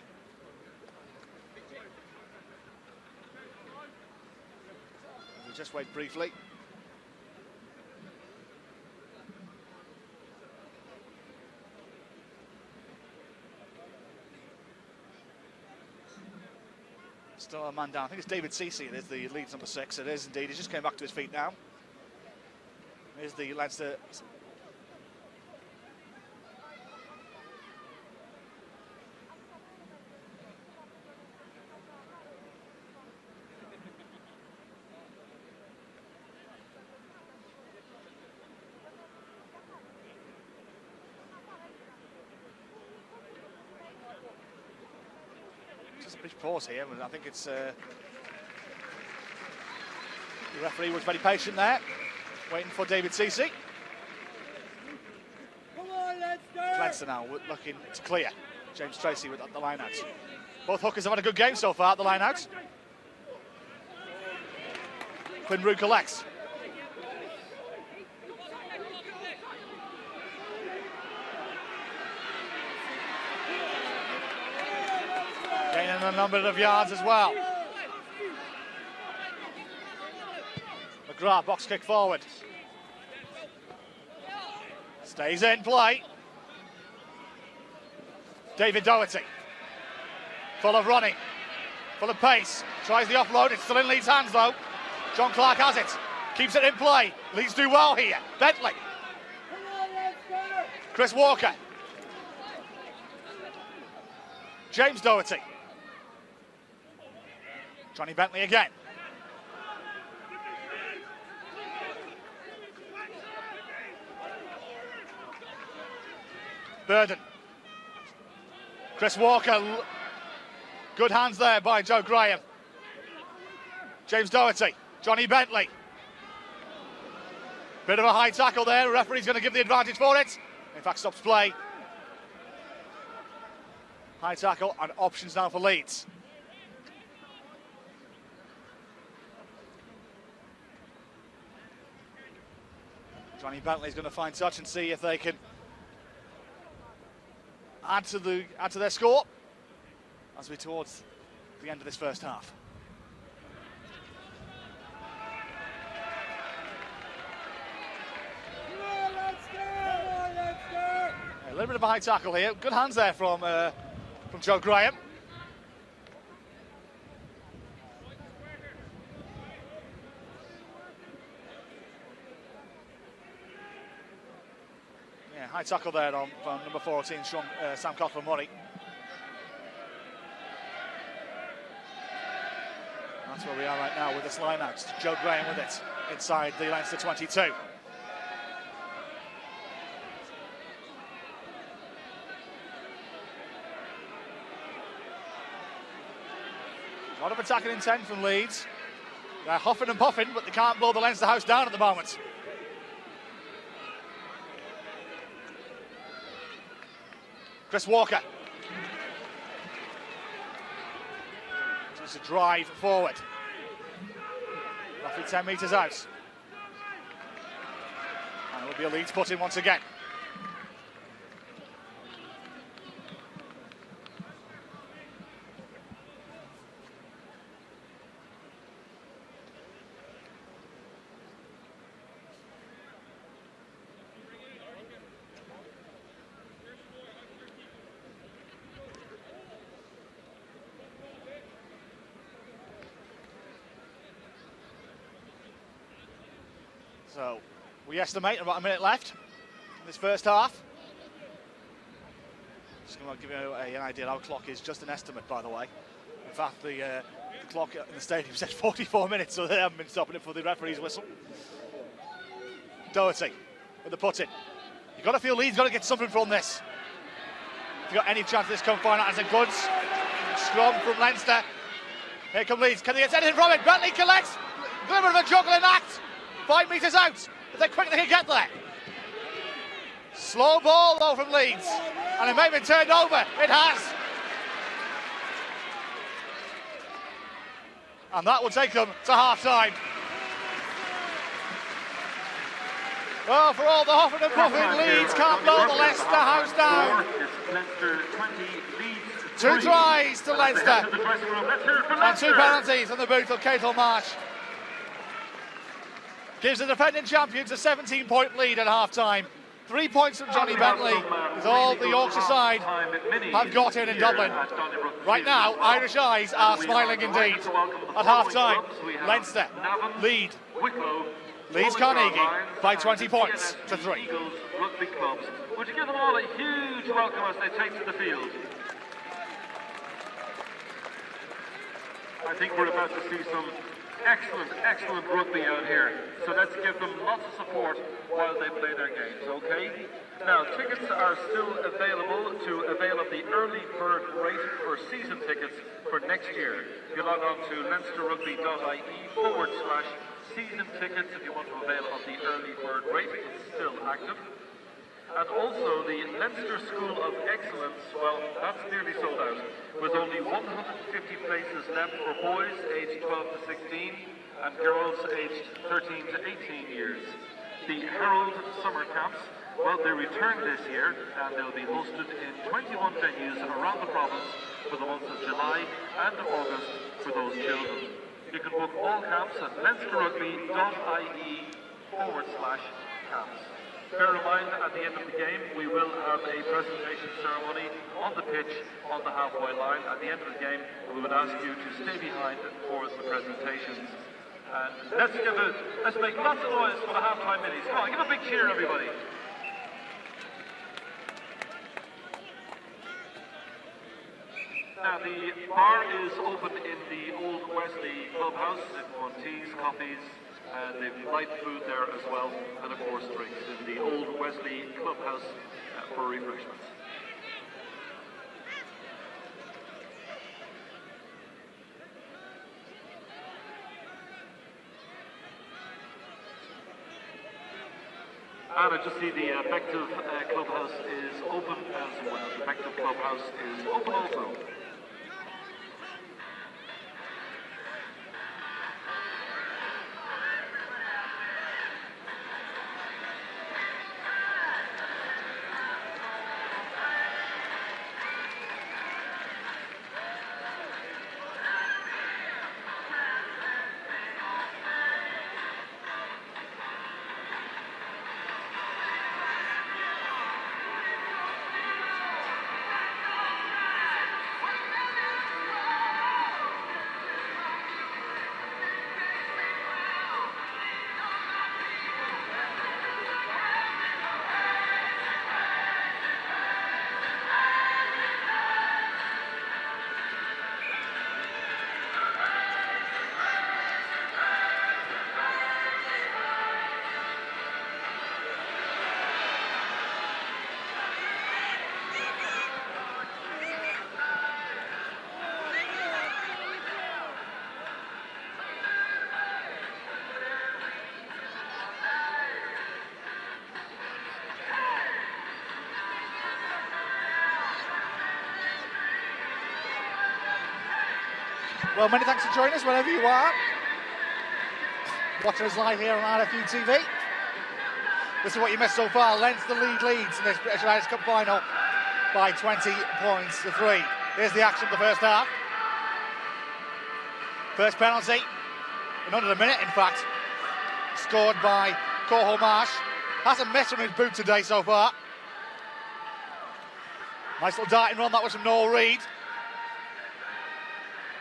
We'll just wait briefly. Still a man down. I think it's David Ceci. It is the Leeds number 6. It is indeed. He just came back to his feet now. Here's the Leinster. Just a brief pause here, but I think it's the referee was very patient there, waiting for David Ceci. Leinster now looking to clear. James Tracy with the line out. Both hookers have had a good game so far at the line out. Quinn-Roo collects. Gaining a number of yards as well. McGrath, box kick forward. Stays in play. David Doherty. Full of running. Full of pace. Tries the offload. It's still in Leeds' hands though. John Clark has it. Keeps it in play. Leeds do well here. Bentley. Chris Walker. James Doherty. Johnny Bentley again. Burden. Chris Walker. Good hands there by Joe Graham. James Doherty. Johnny Bentley. Bit of a high tackle there. The referee's going to give the advantage for it. In fact, stops play. High tackle and options now for Leeds. Johnny Bentley's going to find touch and see if they can add to their score as we're towards the end of this first half. A little bit of a high tackle here. Good hands there from Joe Graham. Yeah, high tackle there from number 14, Sam Coughlin-Murray. That's where we are right now with this line out. Joe Graham with it inside the Leinster 22. A lot of attacking intent from Leeds. They're huffing and puffing, but they can't blow the Leinster house down at the moment. Chris Walker. Just a drive forward. Roughly 10 metres out. And it will be a Leeds put in once again. So we estimate about a minute left in this first half. Just going to give you an idea. Our clock is just an estimate, by the way. In fact, the clock in the stadium said 44 minutes, so they haven't been stopping it for the referee's whistle. Doherty with the put in. You've got to feel Leeds got to get something from this. If you've got any chance of this come final, as a good scrum from Leinster. Here come Leeds. Can they get anything from it? Bentley collects. Glimmer of a juggling act. 5 metres out, but they're quick, they can get there. Slow ball though from Leeds, and it may have been turned over. It has. And that will take them to half-time. Well, for all the huffing and puffing, Leeds can't blow the Leicester house down. 2 tries to Leinster, and 2 penalties on the boot of Cathal Marsh. Gives the defending champions a 17-point lead at half-time. 3 points from Johnny Bentley is all the Yorkshire side have got in Dublin. Right now, Irish eyes are smiling indeed. At half-time, Leinster lead Leeds Carnegie by 20 points to 3. Rugby clubs. Would you give them all a huge welcome as they take to the field? I think we're about to see some excellent rugby out here. So let's give them lots of support while they play their games, okay? Now, tickets are still available to avail of the early bird rate for season tickets for next year. You log on to leinsterrugby.ie/season tickets if you want to avail of the early bird rate. It's still active. And also the Leinster School of Excellence, well, that's nearly sold out, with only 150 places left for boys aged 12 to 16 and girls aged 13 to 18 years. The Herald Summer Camps, well, they return this year and they'll be hosted in 21 venues around the province for the months of July and August for those children. You can book all camps at leinsterrugby.ie/camps. Bear in mind, at the end of the game, we will have a presentation ceremony on the pitch on the halfway line. At the end of the game, we would ask you to stay behind for the presentations. And let's make lots of noise for the halftime middies. Come on, give a big cheer, everybody. Now, the bar is open in the Old Wesley Clubhouse. If you want teas, coffees, and they've light food there as well, and of course drinks in the Old Wesley Clubhouse for refreshments. And I just see the Bective Clubhouse is open as well. The Bective Clubhouse is open also. Well, many thanks for joining us wherever you are. Watching us live here on RFU TV. This is what you missed so far. Leinster leads in this British Irish Cup final by 20 points to 3. Here's the action of the first half. First penalty in under a minute, in fact, scored by Cathal Marsh. Hasn't missed from his boot today so far. Nice little darting run, that was from Noel Reid.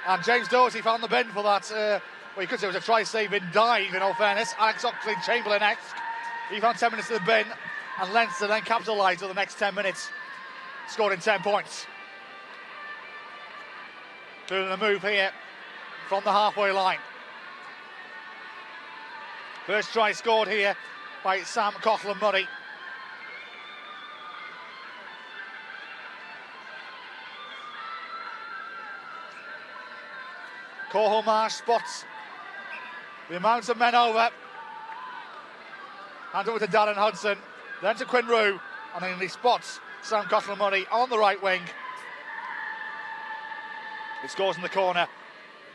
And James Doherty found the bin for that, well, you could say it was a try-saving dive, in all fairness. Alex Oxlade-Chamberlain-esque. He found 10 minutes to the bin, and Leinster then capitalised for the next 10 minutes, scoring 10 points. Doing a move here from the halfway line. First try scored here by Sam Coughlin-Murray. Cathal Marsh spots the amount of men over. Hand over to Darren Hudson, then to Quinn Rue, and then he spots Sam Coughlin-Murray on the right wing. He scores in the corner,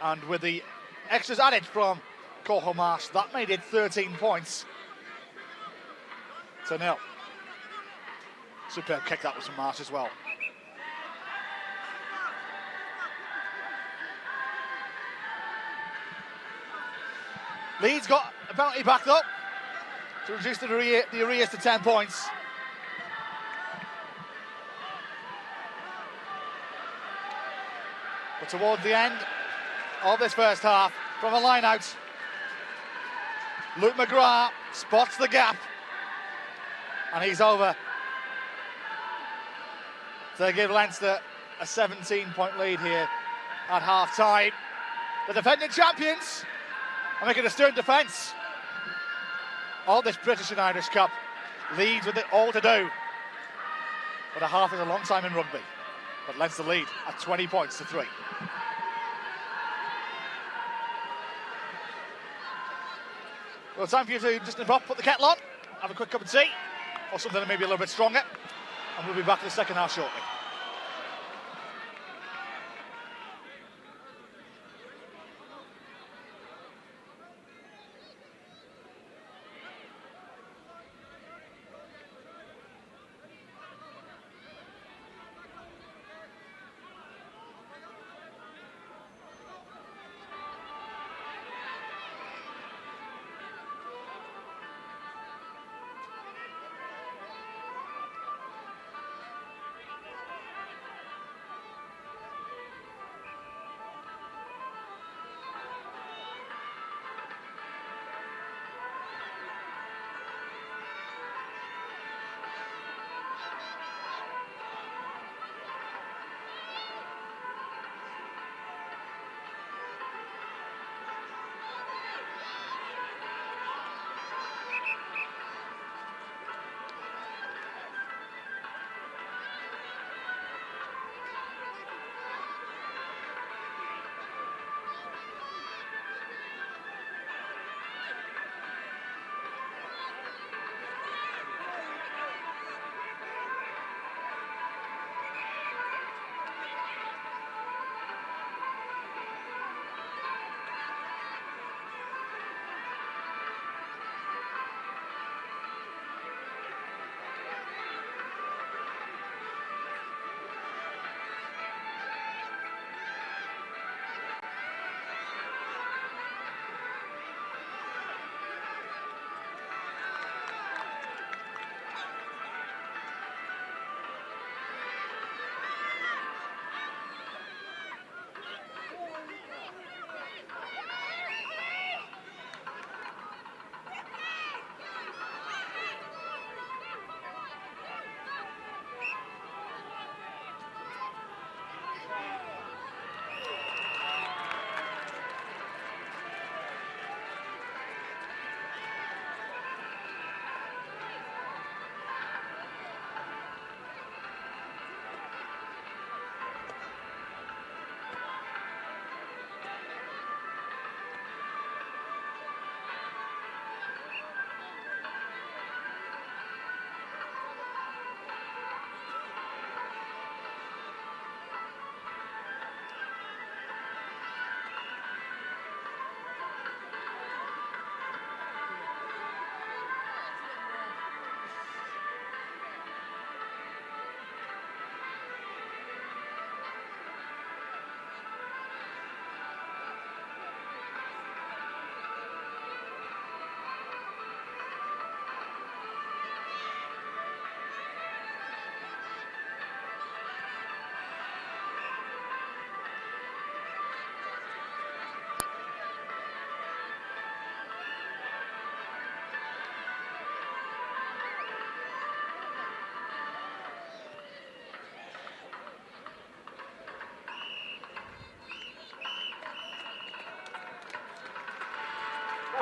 and with the extras added from Cathal Marsh, that made it 13 points to 0. Superb kick that was from Marsh as well. Leeds got a penalty back though to reduce the arrears to 10 points. But towards the end of this first half, from a line out, Luke McGrath spots the gap, and he's over to give Leinster a 17-point lead here at half-time. The defending champions are making a stern defence of this British and Irish Cup. Leeds with it all to do. But a half is a long time in rugby. But Leinster lead at 20 points to 3. Well, time for you to just nip up, put the kettle on, have a quick cup of tea, or something that may be a little bit stronger, and we'll be back for the second half shortly.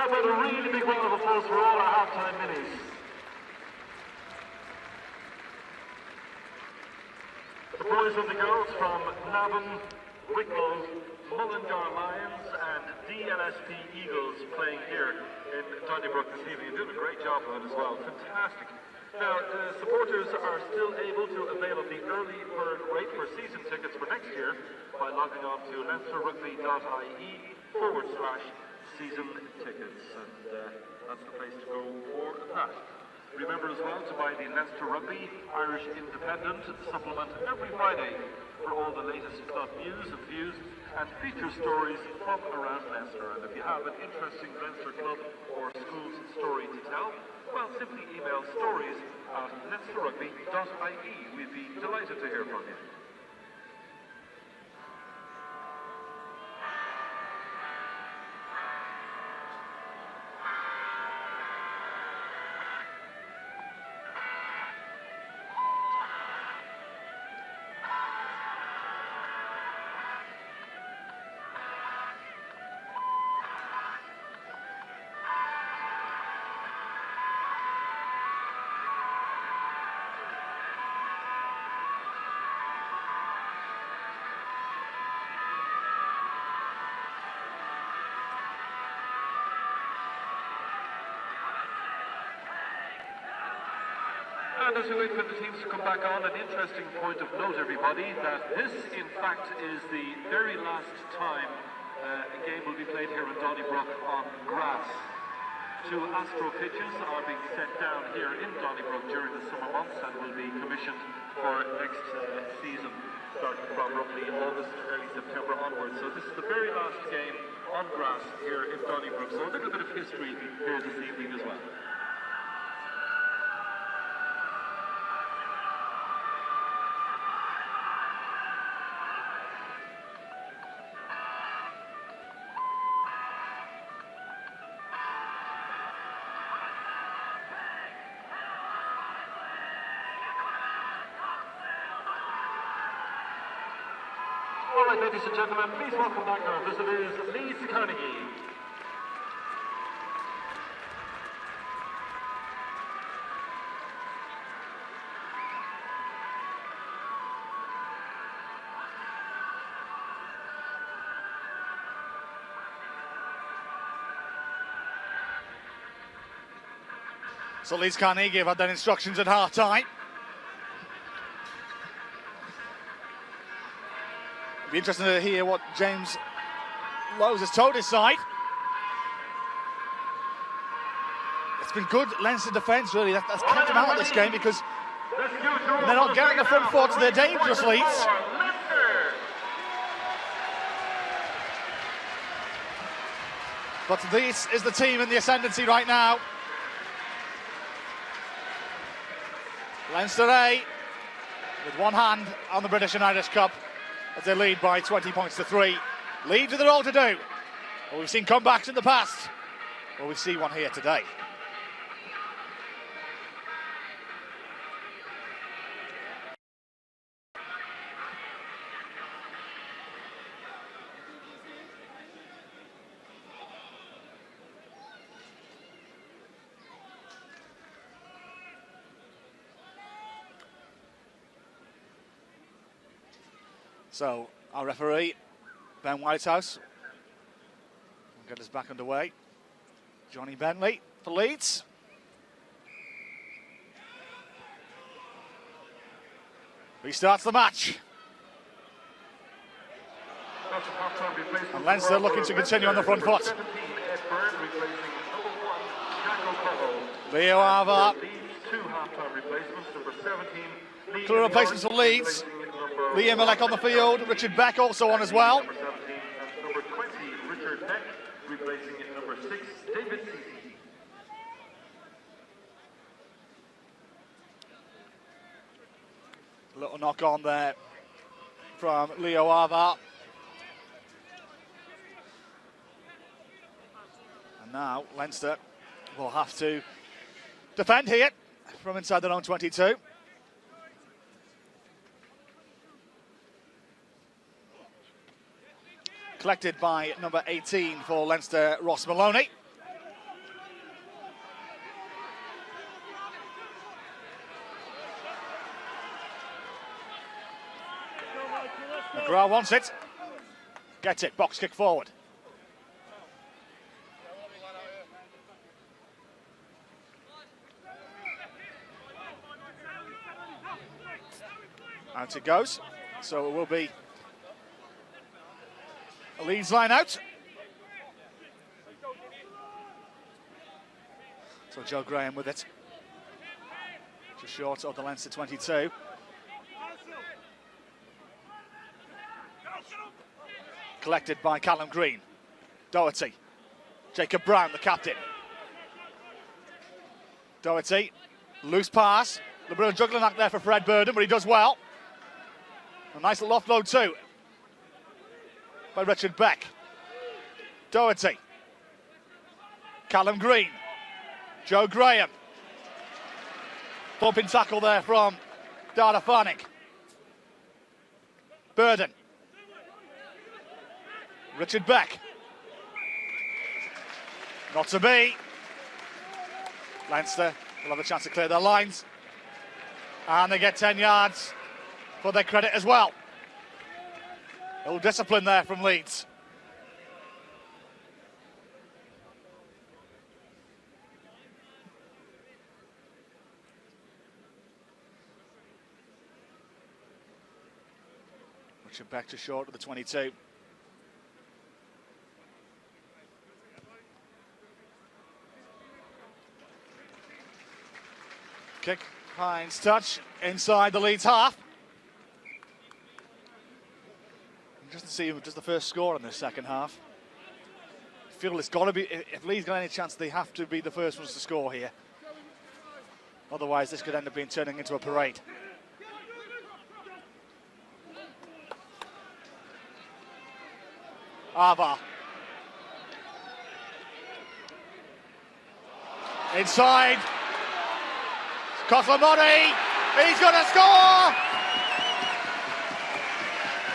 How about a really big round of applause for all our halftime minis? The boys and the girls from Navan, Wicklow, Mullingar Lions and DLSP Eagles playing here in Donnybrook this evening. You're doing a great job of it as well. Fantastic. Now, supporters are still able to avail of the early bird rate for season tickets for next year by logging on to leinsterrugby.ie/season tickets. And that's the place to go for that. Remember as well to buy the Leinster Rugby Irish Independent supplement every Friday for all the latest club news and views and feature stories from around Leinster. And if you have an interesting Leinster club or school's story to tell, well, simply email stories@leinsterrugby.ie. We'd be delighted to hear from you. And as we wait for the teams to come back on, an interesting point of note, everybody, that this, in fact, is the very last time a game will be played here in Donnybrook on grass. 2 Astro pitches are being set down here in Donnybrook during the summer months and will be commissioned for next season, starting from roughly August, early September onwards. So this is the very last game on grass here in Donnybrook. So a little bit of history here this evening as well. All right, ladies and gentlemen, please welcome back our visitors, Leeds Carnegie. So Leeds Carnegie have had their instructions at half-time. Be interesting to hear what James Lowe's has told his side. It's been good Leinster defence, really. That's kept them out of this game because they're not getting the front foot, they're dangerous, Leeds. But this is the team in the ascendancy right now. Leinster A with one hand on the British and Irish Cup as they lead by 20 points to 3. Leeds with their all to do. Well, we've seen comebacks in the past. Well, we see one here today. So, our referee, Ben Whitehouse, will get us back underway. Johnny Bentley for Leeds. Restarts the match. And Leinster looking to continue on the front foot. Leo Ava. Clear replacements for Leeds. Liam Malek on the field, Richard Beck also on as well. Number 20, Richard Beck, replacing number 6, David Seasey. Little knock on there from Leo Ava. And now Leinster will have to defend here from inside their own 22. Collected by number 18 for Leinster, Ross Maloney. McGrath wants it. Gets it. Box kick forward. Out it goes. So it will be a Leeds line out. So Joe Graham with it. Just short of the Leinster 22. Collected by Callum Green. Doherty. Jacob Brown, the captain. Doherty. Loose pass. A bit of juggling act there for Fred Burden, but he does well. A nice little offload too by Richard Beck. Doherty. Callum Green. Joe Graham. Bumping tackle there from Dara Farnick. Burden. Richard Beck. Not to be. Leinster will have a chance to clear their lines. And they get 10 yards for their credit as well. A little discipline there from Leeds. Richard Beck just short of the 22. Kick, Hines touch inside the Leeds half. Just to see just the first score in this second half. I feel it's got to be, if Leeds got any chance, they have to be the first ones to score here. Otherwise, this could end up turning into a parade. Ava. Inside. Koslamoni. He's going to score!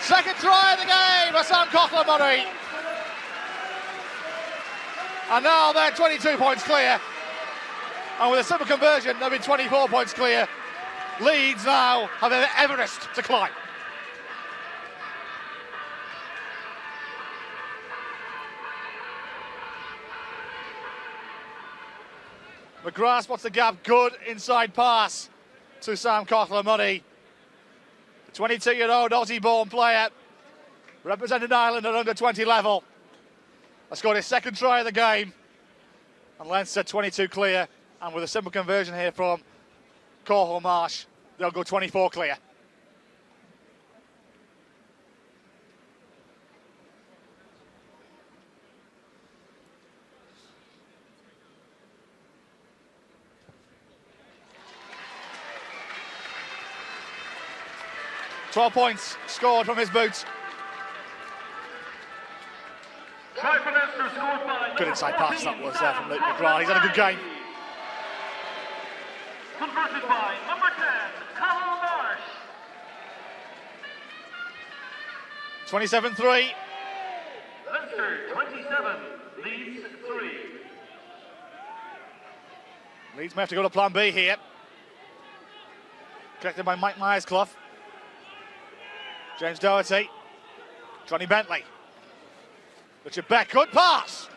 Second try of the game for Sam Koslamoni. And now they're 22 points clear. And with a simple conversion, they'll be 24 points clear. Leeds now have an Everest to climb. McGrath spots the gap, good inside pass to Sam Koslamoni. The 22-year-old Aussie-born player representing Ireland at under 20 level. Has scored his second try of the game. And Leinster 22 clear. And with a simple conversion here from Cathal Marsh, they'll go 24 clear. .12 points scored from his boots. Good inside pass that was there from Luke McGrath. He's had a good game. Converted by number 10, Cathal Marsh. 27-3. Leinster 27, Leeds 3. Leeds may have to go to plan B here. Collected by Mike Myersclough. James Doherty. Johnny Bentley. Richard Beck, good pass.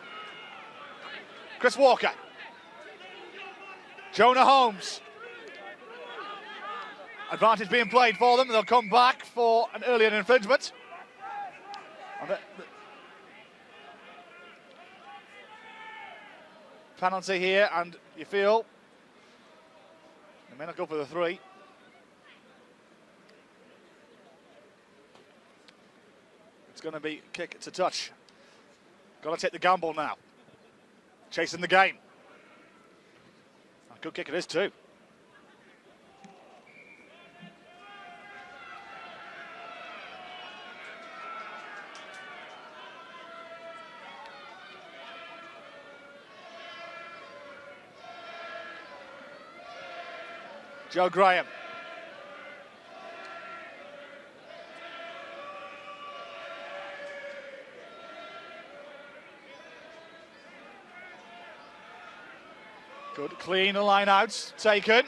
Chris Walker. Jonah Holmes. Advantage being played for them. They'll come back for an earlier infringement. Penalty here, and you feel they may not go for the 3. It's going to be kick to touch. Got to take the gamble now. Chasing the game. A good kick it is too. Joe Graham. Good, clean line out, taken.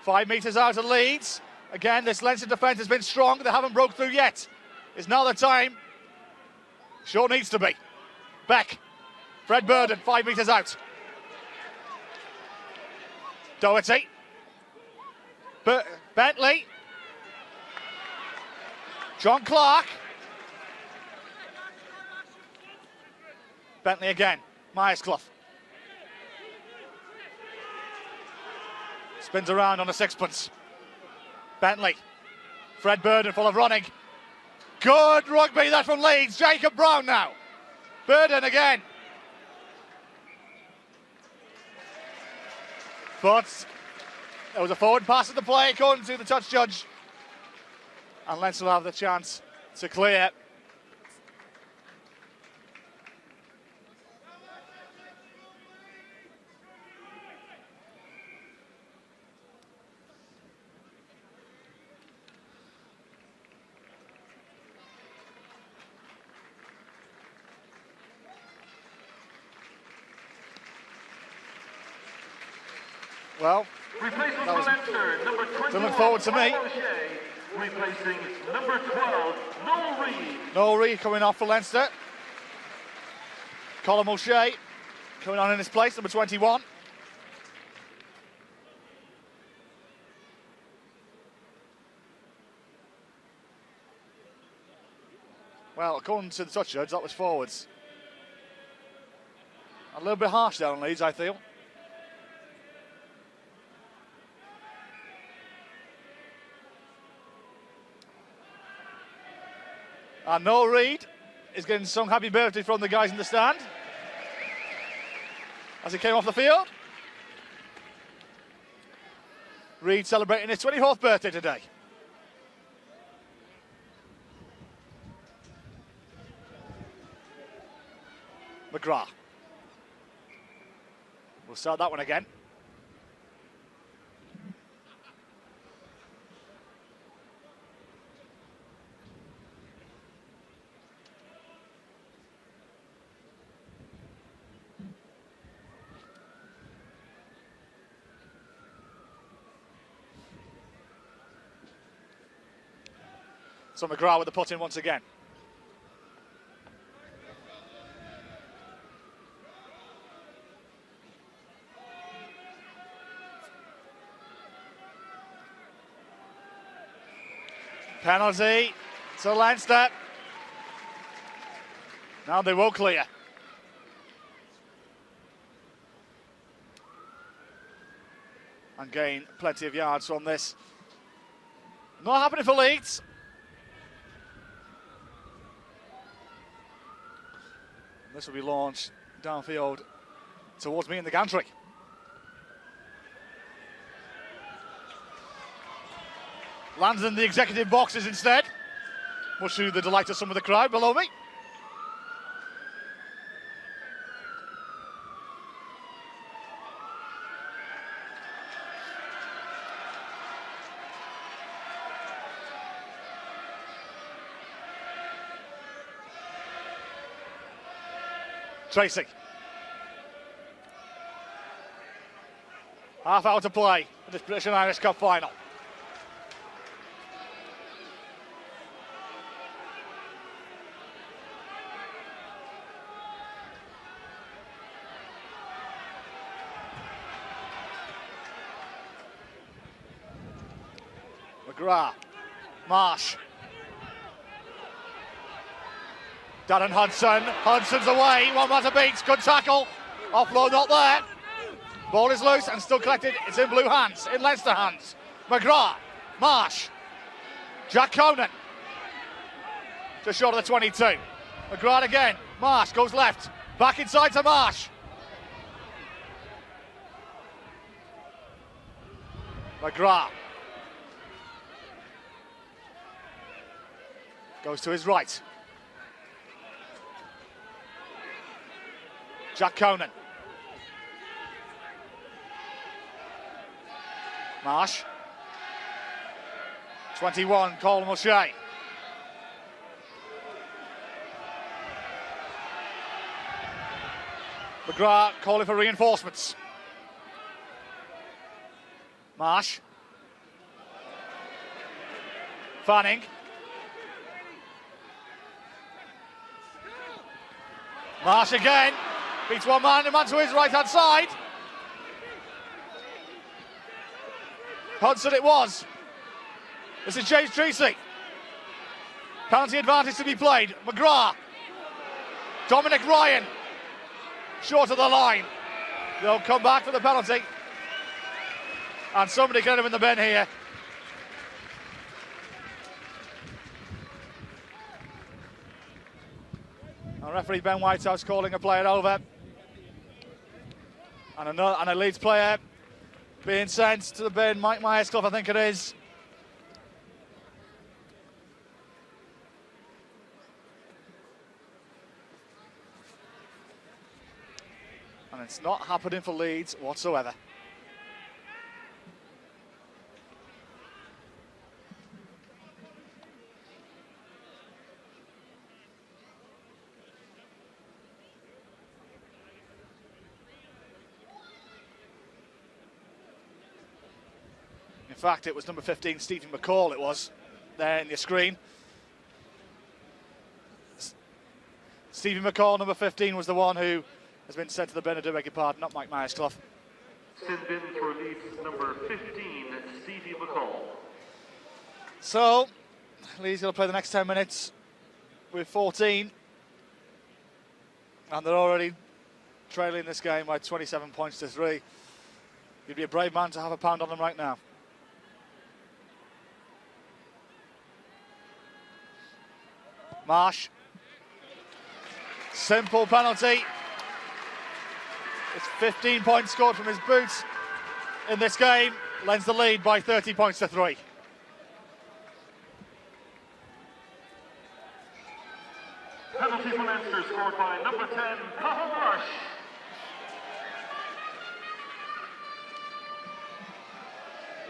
5 metres out of Leeds. Again, this Leinster defence has been strong. They haven't broke through yet. Is now the time? Sure needs to be. Beck. Fred Burden, 5 metres out. Doherty. Bentley. John Clark. Bentley again. Myersclough. Spins around on a sixpence. Bentley. Fred Burden full of running. Good rugby that from Leeds. Jacob Brown now. Burden again. But there was a forward pass at the play according to the touch judge. And Leinster will have the chance to clear. Well, replacing that was Leinster, number 21, to look forward to me. Replacing number 12, Noel Reid. Noel Reid coming off for Leinster. Colin O'Shea coming on in his place, number 21. Well, according to the touch judge, that was forwards. A little bit harsh down on Leeds, I feel. And Noel Reid is getting sung happy birthday from the guys in the stand as he came off the field. Reid celebrating his 24th birthday today. McGrath. We'll start that one again. So McGrath with the put in once again. Penalty to Leinster. Now they will clear. And gain plenty of yards from this. Not happening for Leeds. This will be launched downfield towards me in the gantry. Lands in the executive boxes instead, much to the delight of some of the crowd below me. Tracy. Half hour to play in this British and Irish Cup final. McGrath. Marsh. Darren Hudson. Hudson's away. One man to beat. Good tackle. Offload not there. Ball is loose and still collected. It's in blue hands. In Leinster hands. McGrath. Marsh. Jack Conan. Just short of the 22. McGrath again. Marsh goes left. Back inside to Marsh. McGrath. Goes to his right. Jack Conan. Marsh. 21, Colin O'Shea. McGrath calling for reinforcements. Marsh. Fanning. Marsh again, beats one man, a man to his right-hand side. Hudson it was. This is James Treacy. Penalty advantage to be played. McGrath. Dominic Ryan. Short of the line. They'll come back for the penalty. And somebody get him in the bin here. Our referee Ben Whitehouse calling a player over. And a Leeds player being sent to the bin. Mike Myersclough, I think it is. And it's not happening for Leeds whatsoever. In fact, it was number 15, Stephen McCall, it was, there in your screen. Stephen McCall, number 15, was the one who has been sent to the bin, I do beg your pardon, not Mike Myersclough. Sent bin for Leeds number 15, Stevie McCall. So, Leeds going to play the next 10 minutes with 14. And they're already trailing this game by 27 points to 3. You'd be a brave man to have a pound on them right now. Marsh. Simple penalty. It's 15 points scored from his boots in this game. Lends the lead by 30 points to 3. Penalty for Leinster scored by number 10, Cathal Marsh.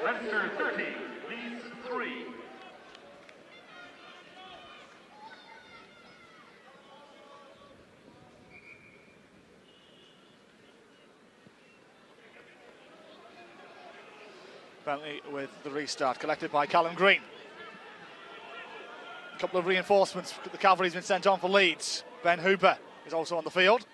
Leinster 30, Leeds 3. Penalty with the restart, collected by Callum Green. A couple of reinforcements, the cavalry's been sent on for Leeds. Ben Hooper is also on the field.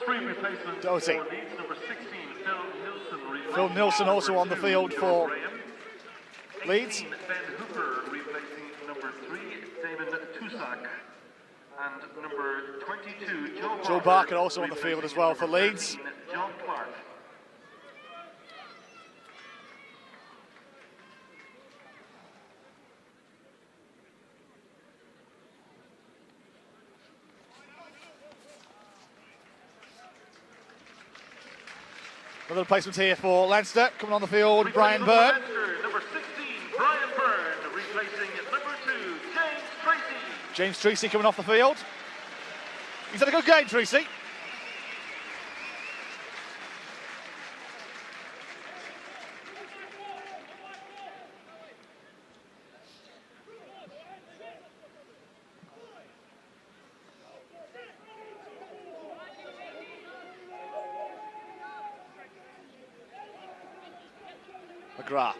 Three replacements Doty. for Leeds, number 16, Phil Nilsson. Phil Nilsson also on the field for Leeds. 18, Ben Hooper replacing number 3, Damon Tusak. And number 22, Joe Barker also on the field as well for Leeds. 13, John Clark. Another replacement here for Leinster. Coming on the field, Brian Byrne. Number 16, Brian Byrne, replacing number 2, James Tracy. James Treacy coming off the field. He's had a good game, Treacy. McGrath.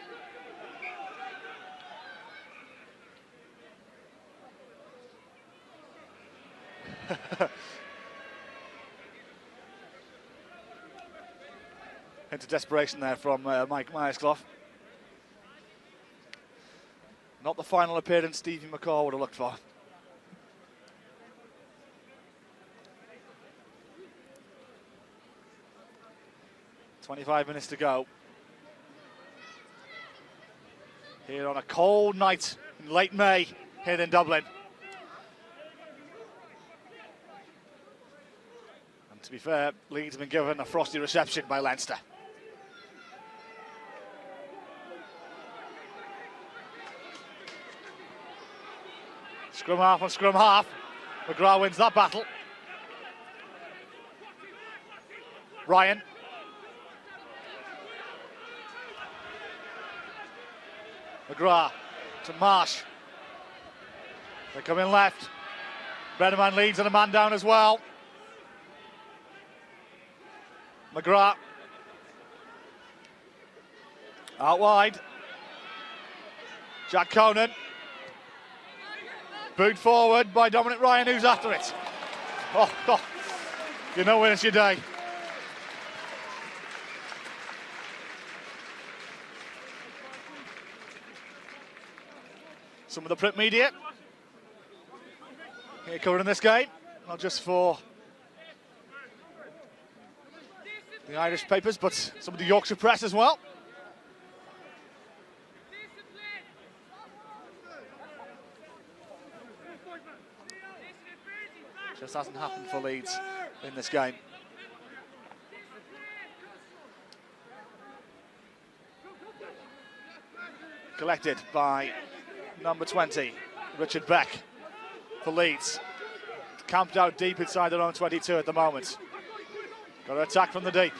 Into desperation there from Mike Myersclough. Not the final appearance Stevie McCall would have looked for. "25 minutes to go. Here on a cold night in late May here in Dublin. And to be fair, Leeds have been given a frosty reception by Leinster. Scrum half on scrum half. McGrath wins that battle. Ryan. McGrath to Marsh. They come in left. Brenneman leads and a man down as well. McGrath. Out wide. Jack Conan. Boot forward by Dominic Ryan, who's after it. Oh, you know when it's your day. Some of the print media here covering this game, not just for the Irish papers, but some of the Yorkshire press as well. Just hasn't happened for Leeds in this game. Collected by number 20, Richard Beck, for Leeds. Camped out deep inside their own 22 at the moment. Got to attack from the deep.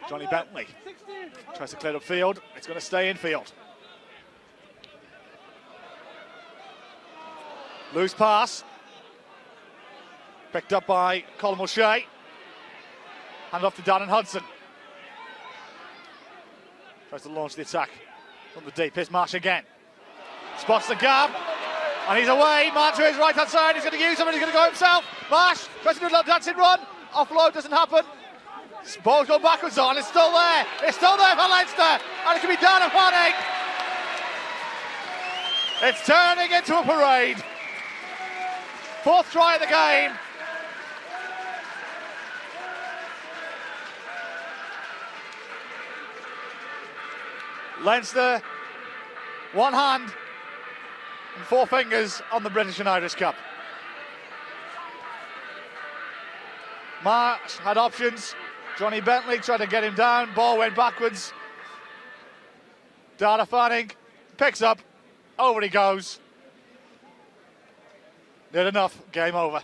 Johnny Bentley tries to clear up field. It's going to stay in field. Loose pass. Picked up by Colm O'Shea. Hand off to Darren Hudson. Tries to launch the attack from the deep. Here's Marsh again. Spots the gap. And he's away. Marsh to his right hand side. He's going to use him and he's going to go himself. Marsh tries to do a little dancing run. Offload doesn't happen. Ball's going backwards on. It's still there. It's still there for Leinster. And it can be Darren Fanning. It's turning into a parade. Fourth try of the game. Leinster, one hand and four fingers on the British and Irish Cup. Marsh had options. Johnny Bentley tried to get him down. Ball went backwards. Darren Fanning picks up. Over he goes. Did enough. Game over.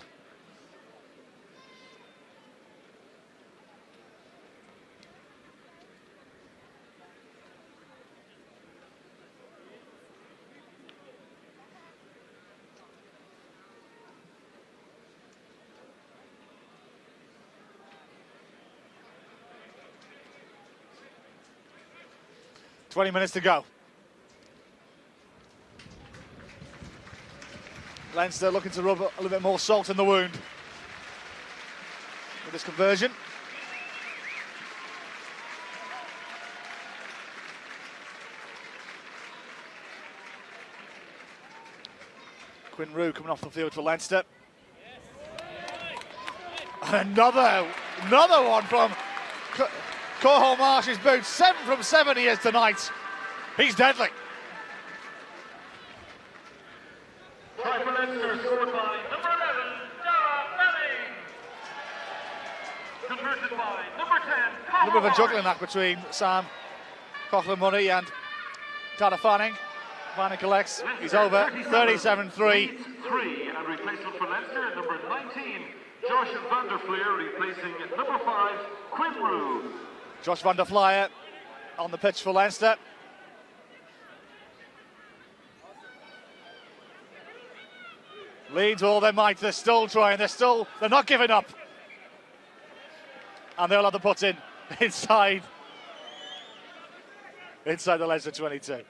"20 minutes to go. Leinster looking to rub a little bit more salt in the wound with this conversion. Quinn Roux coming off the field for Leinster. And another one from Cathal Marsh's boot. 7 from 7 he is tonight. He's deadly. Try for Leinster, scored by number 11, Darren Fanning. Converted by number 10, A little bit of a juggling act between Sam Coughlin-Murray and Darren Fanning. Fanning collects. He's over. 37-3. 3 and replacement for Leinster, number 19, Josh van der Fleer, replacing number 5, Quinn Roux. Josh van der Fleer on the pitch for Leinster. Leeds all their might. They're still trying. They're not giving up. And they'll have the put in inside the Leinster 22.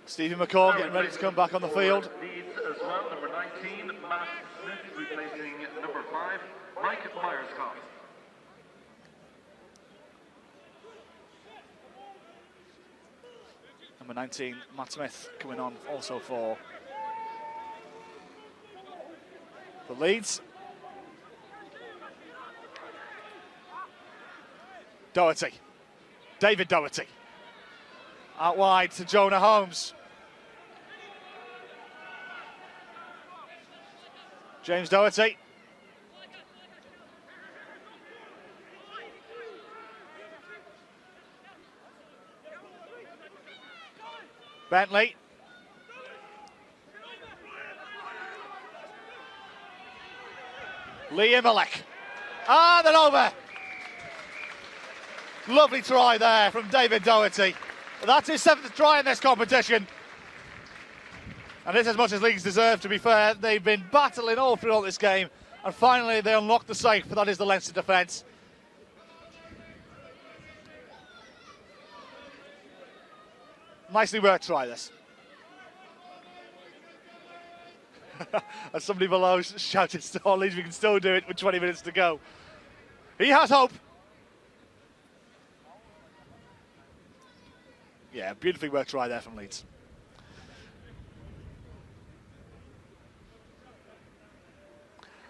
Stevie McCall getting ready to come back on the field. Leeds as well, number 19, Matt Smith, replacing number 5, Mike Myerscough. Number 19, Matt Smith, coming on also for Leeds. Doherty. David Doherty. Out wide to Jonah Holmes. James Doherty. Bentley. Lee Imelek. And then over. Lovely try there from David Doherty. That's his 7th try in this competition. And it's as much as Leeds deserve, to be fair. They've been battling all throughout this game. And finally they unlock the safe, that is the Leinster defence. Nicely worked try, this. As somebody below shouted, "Still, Leeds, we can still do it with 20 minutes to go." He has hope. Yeah, beautifully worked try there from Leeds.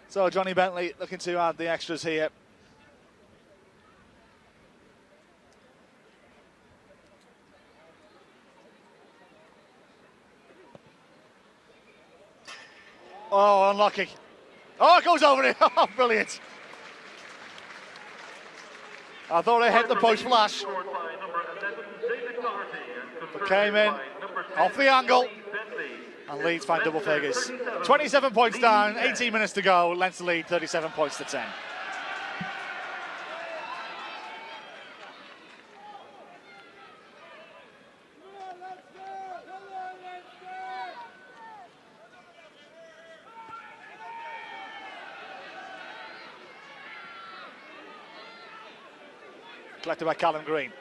So Johnny Bentley looking to add the extras here. Oh, unlucky. Oh, it goes over it. Oh, brilliant. I thought it hit the post flash. But came in off the angle. And Leeds find double figures. 27 points down, 18 minutes to go. Leinster lead 37 points to 10. Collected by Callum Green.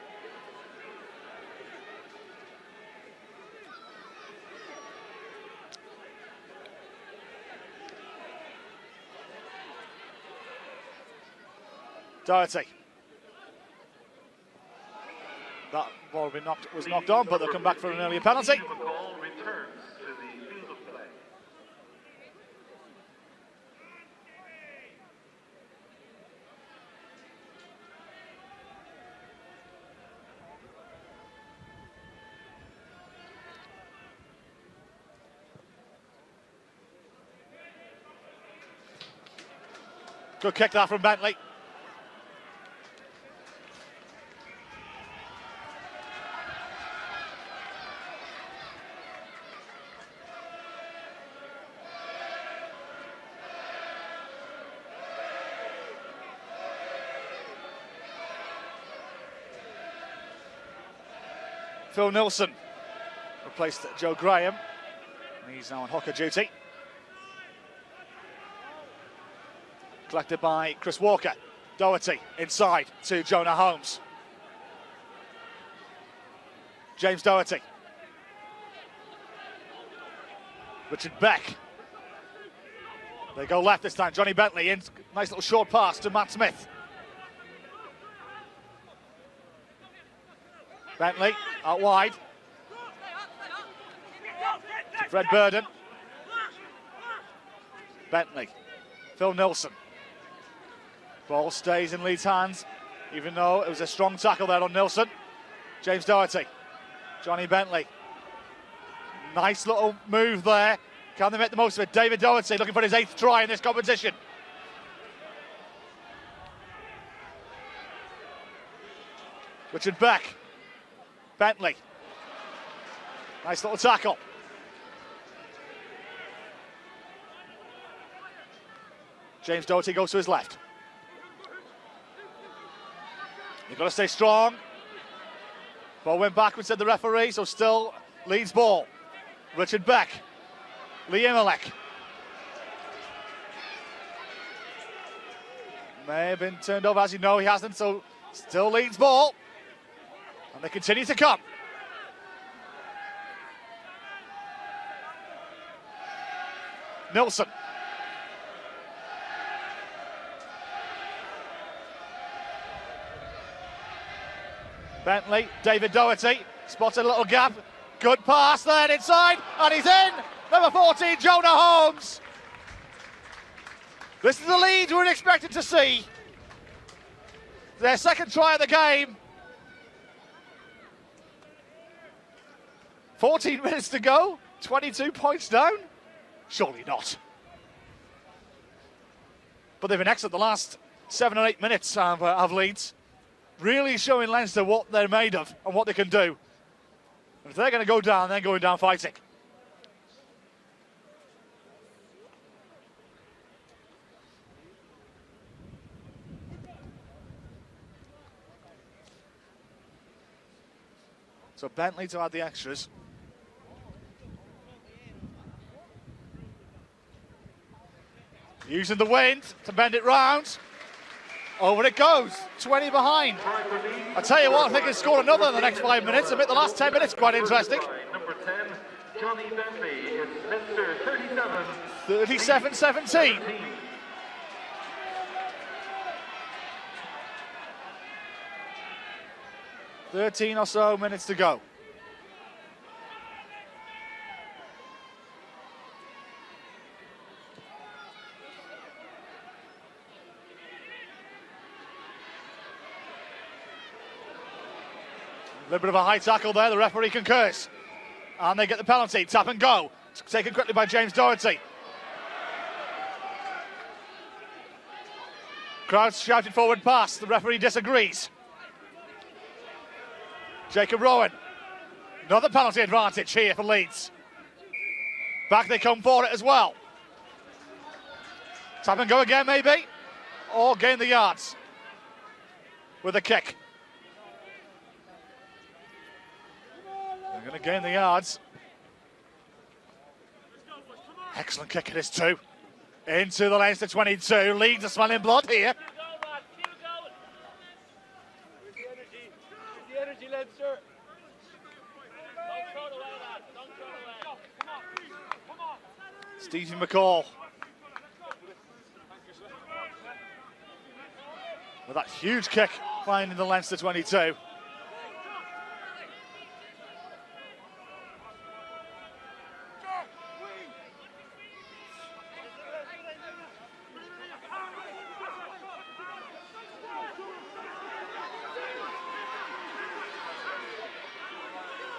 Doherty. That ball was knocked on, but they'll come back for an earlier penalty. Good kick that from Bentley. Phil Nilsson replaced Joe Graham. He's now on hooker duty. Collected by Chris Walker. Doherty inside to Jonah Holmes. James Doherty. Richard Beck. They go left this time. Johnny Bentley in. Nice little short pass to Matt Smith. Bentley out wide. To Fred Burden. Bentley. Phil Nilsson. Ball stays in Leeds' hands, even though it was a strong tackle there on Nilsson. James Doherty. Johnny Bentley. Nice little move there. Can they make the most of it? David Doherty looking for his 8th try in this competition. Richard Beck. Bentley. Nice little tackle. James Doherty goes to his left. You've got to stay strong. Ball went backwards, said the referee, so still Leeds ball. Richard Beck. Lee Imelek. May have been turned over, as you know, he hasn't, so still Leeds ball. And they continue to come. Nilsson. Bentley, David Doherty, spots a little gap. Good pass there inside, and he's in. Number 14, Jonah Holmes. This is the lead we're expected to see. Their 2nd try of the game. 14 minutes to go, 22 points down. Surely not. But they've been excellent the last 7 or 8 minutes of Leeds. Really showing Leinster what they're made of and what they can do. If they're going to go down, they're going down fighting. So Bentley to add the extras. Using the wind to bend it round. Over it goes, 20 behind. I tell you what, I think he'll score another in the next 5 minutes. I make the last 10 minutes quite interesting. Number 10, Johnny Bentley, is Leinster 37-17. 13 or so minutes to go. A little bit of a high tackle there, the referee concurs. And they get the penalty, tap and go. Taken quickly by James Doherty. Crowd shouting forward pass, the referee disagrees. Jacob Rowan, another penalty advantage here for Leeds. Back they come for it as well. Tap and go again maybe, or gain the yards with a kick. They're going to gain the yards. Excellent kick it is too. Into the Leinster 22, Leeds are smelling blood here. Leinster. Stephen McCall. With that huge kick finding the Leinster 22.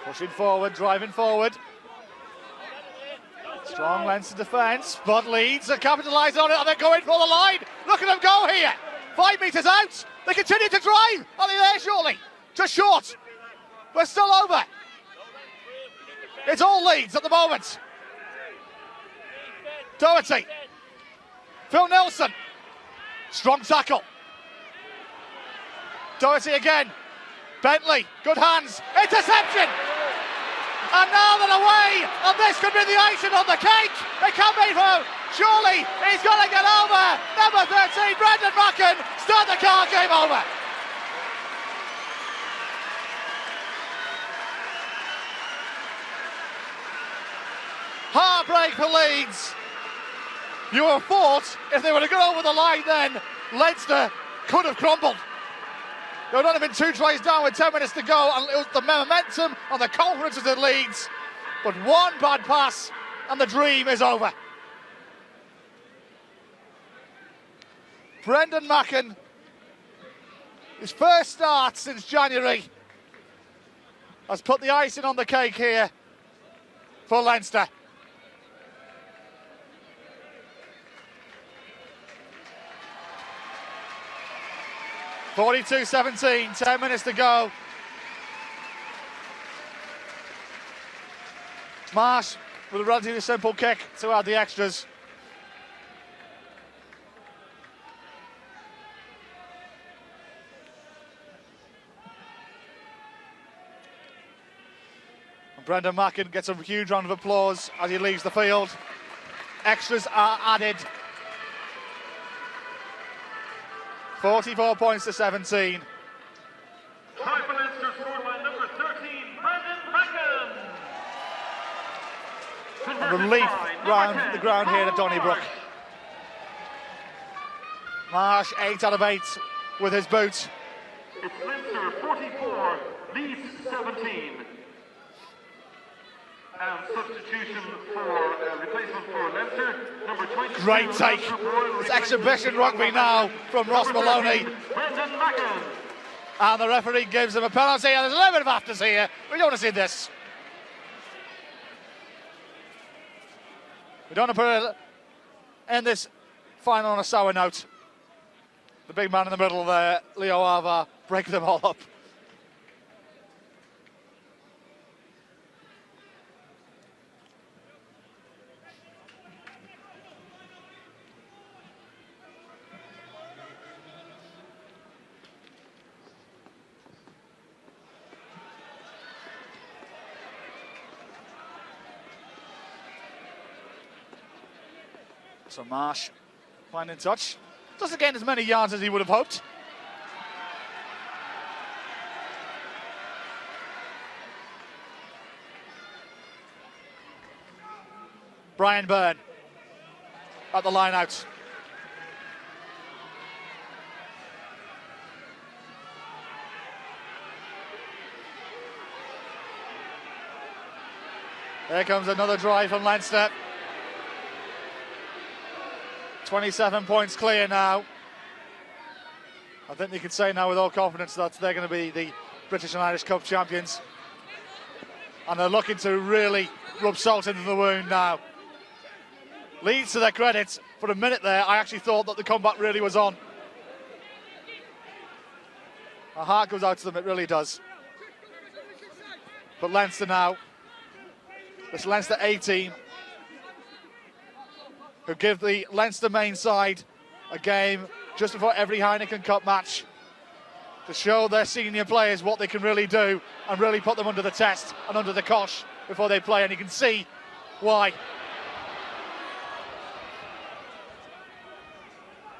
Pushing forward, driving forward. Strong Leinster defence, but Leeds are capitalising on it and they're going for the line. Look at them go here. 5 metres out. They continue to drive. Are they there surely? Just short. We're still over. It's all Leeds at the moment. Doherty. Phil Nelson. Strong tackle. Doherty again. Bentley. Good hands. Interception. And now they're away, and this could be the icing on the cake. It can be for, surely he's going to get over. Number 13, Brendan Macken, start the car, game over. Heartbreak for Leeds. You would have thought if they would have gone over the line then, Leinster could have crumbled. There would not have been 2 tries down with 10 minutes to go, and it was the momentum and the confidence of the Leeds. But one bad pass, and the dream is over. Brendan Macken, his first start since January, has put the icing on the cake here for Leinster. (42-17), 10 minutes to go. Marsh with a relatively simple kick to add the extras. And Brendan Macken gets a huge round of applause as he leaves the field. Extras are added. 44 points to 17. Try for Leinster scoreline number 13, Brendan Macken. And relief round the ground here at Donnybrook. Marsh 8 out of 8 with his boot. It's Leinster 44, Leeds 17. And substitution for replacement for Leinster, number 20. Great take. It's exhibition rugby now from Ross Maloney. Brendan Macken. And the referee gives him a penalty, and there's a little bit of afters here. We don't want to see this. We don't want to end this final on a sour note. The big man in the middle there, Leo Ava, breaking them all up. So Marsh finding touch. Doesn't gain as many yards as he would have hoped. Brian Byrne at the line out. There comes another drive from Leinster. 27 points clear now. I think you can say now with all confidence that they're going to be the British and Irish Cup champions. And they're looking to really rub salt into the wound now. Leeds, to their credit, for a minute there, I actually thought that the comeback really was on. My heart goes out to them, it really does. But Leinster now, this Leinster A team, who give the Leinster main side a game just before every Heineken Cup match to show their senior players what they can really do and really put them under the test and under the cosh before they play, and you can see why.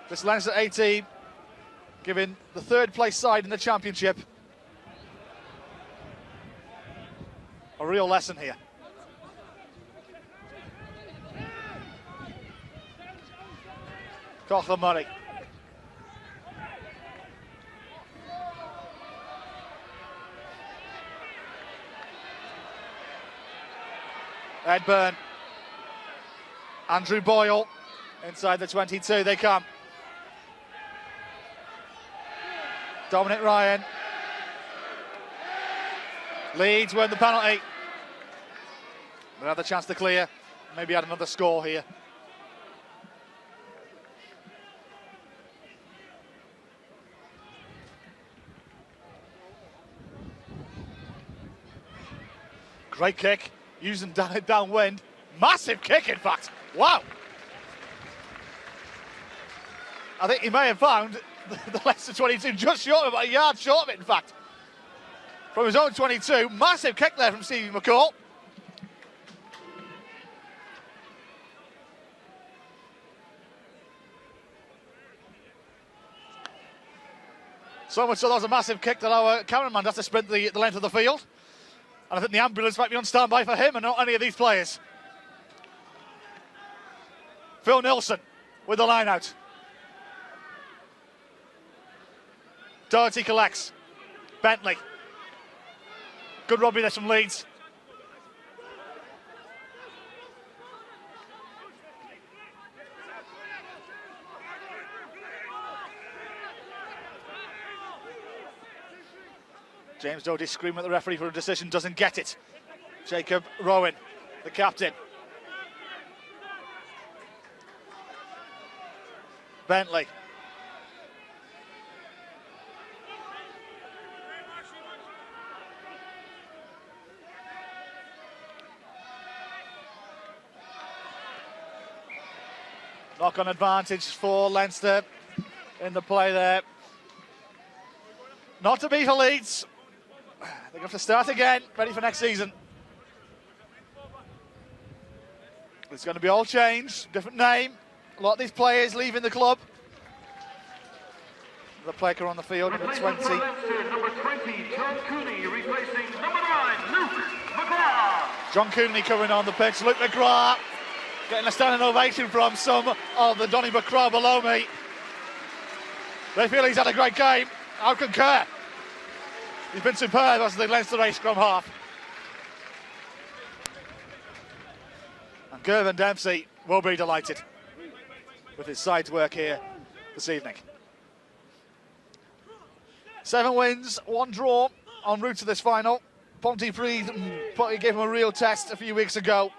This Leinster A team giving the third place side in the championship a real lesson here. Coughlin Murray. Ed Byrne. Andrew Boyle inside the 22, they come. Dominic Ryan. Leeds win the penalty. They have the chance to clear, maybe add another score here. Great kick, using downwind. Massive kick, in fact. Wow. I think he may have found the Leicester 22 just short of it, about a yard short of it, in fact. From his own 22, massive kick there from Stevie McCall. So much so that was a massive kick that our cameraman has to sprint the length of the field. And I think the ambulance might be on standby for him and not any of these players. Phil Nilsson with the line out. Doherty collects. Bentley. Good rugby there from Leeds. James Doherty screaming at the referee for a decision, doesn't get it. Jacob Rowan, the captain. Bentley. Knock-on advantage for Leinster in the play there. Not to be for Leeds. They're going to start again, ready for next season. It's going to be all changed, different name. A lot of these players leaving the club. The player on the field, number 20. Number 20, John Cooney, replacing number 9, Luke McGrath. John Cooney coming on the pitch. Luke McGrath getting a standing ovation from some of the Donnybrook crowd below me. They feel he's had a great game. I concur. He's been superb as the Leinster A scrum half. And Gervin Dempsey will be delighted with his side's work here this evening. 7 wins, 1 draw en route to this final. Pontypridd gave him a real test a few weeks ago.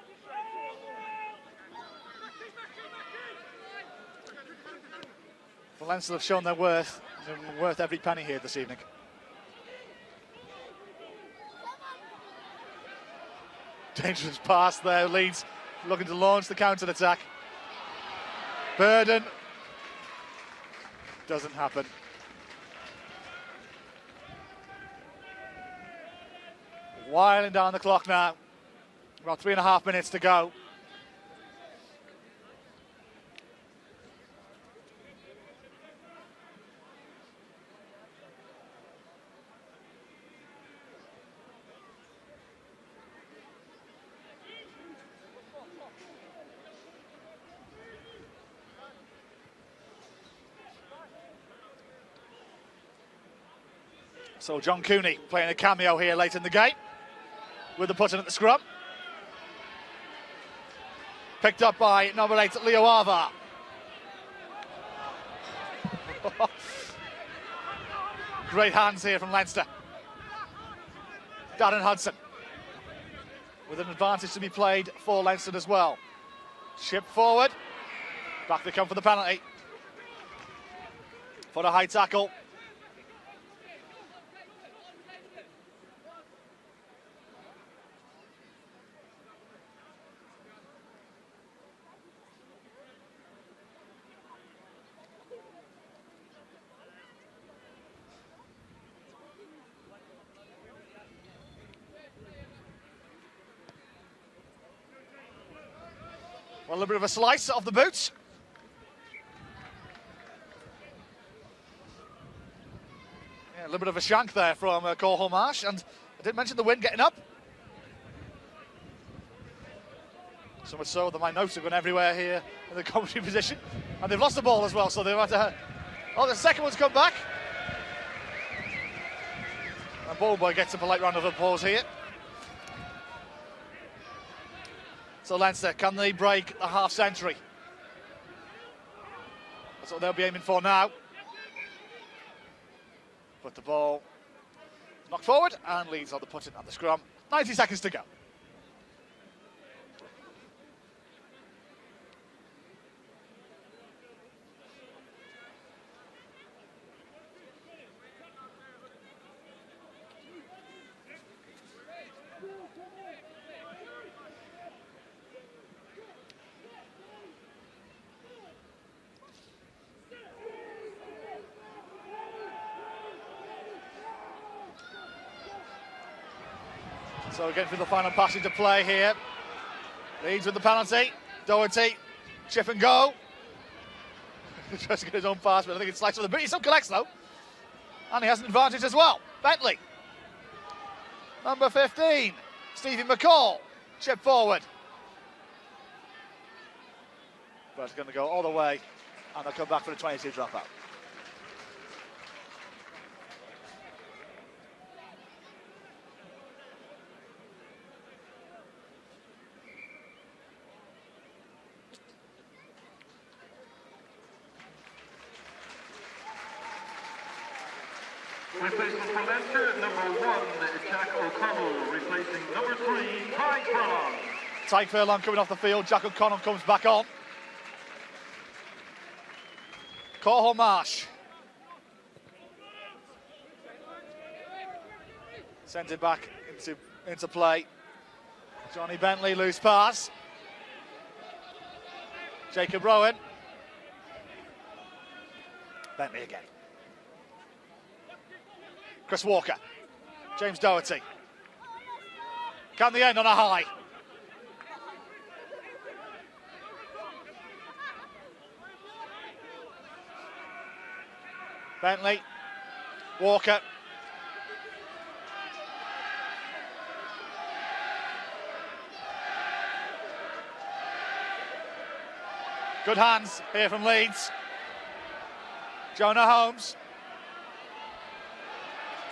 But Leinster have shown their worth. They're worth every penny here this evening. Dangerous pass there, Leeds looking to launch the counter-attack. Burden. Doesn't happen. Winding down the clock now. About 3.5 minutes to go. So John Cooney playing a cameo here late in the game with the put-in at the scrum. Picked up by number 8, Leo Ava. Great hands here from Leinster. Darren Hudson with an advantage to be played for Leinster as well. Chip forward. Back they come for the penalty. For the high tackle. Well, a little bit of a slice of the boots. Yeah, a little bit of a shank there from Corhol Marsh, and I did mention the wind getting up. So much so that my notes have gone everywhere here in the commentary position, and they've lost the ball as well, so they've had to... Oh, the second one's come back. And Ballboy gets a polite round of applause here. So Leinster, can they break the half century? That's what they'll be aiming for now. Put the ball knocked forward and Leeds on the put-in at the scrum. 90 seconds to go. So again for the final passage to play here. Leeds with the penalty. Doherty, chip and go. Tries to get his own pass, but I think it's sliced with the boot. He still collects though. And he has an advantage as well. Bentley. Number 15, Stevie McCall. Chip forward. But it's going to go all the way. And they'll come back for the 22 dropout. Replacement for Leinster, number 1, Jack O'Connell, replacing number 3, Ty Furlong. Ty Furlong coming off the field, Jack O'Connell comes back on. Corhol Marsh. Sends it back into play. Johnny Bentley, loose pass. Jacob Rowan. Bentley again. Chris Walker, James Doherty. Can they end on a high? Bentley, Walker. Good hands here from Leeds. Jonah Holmes.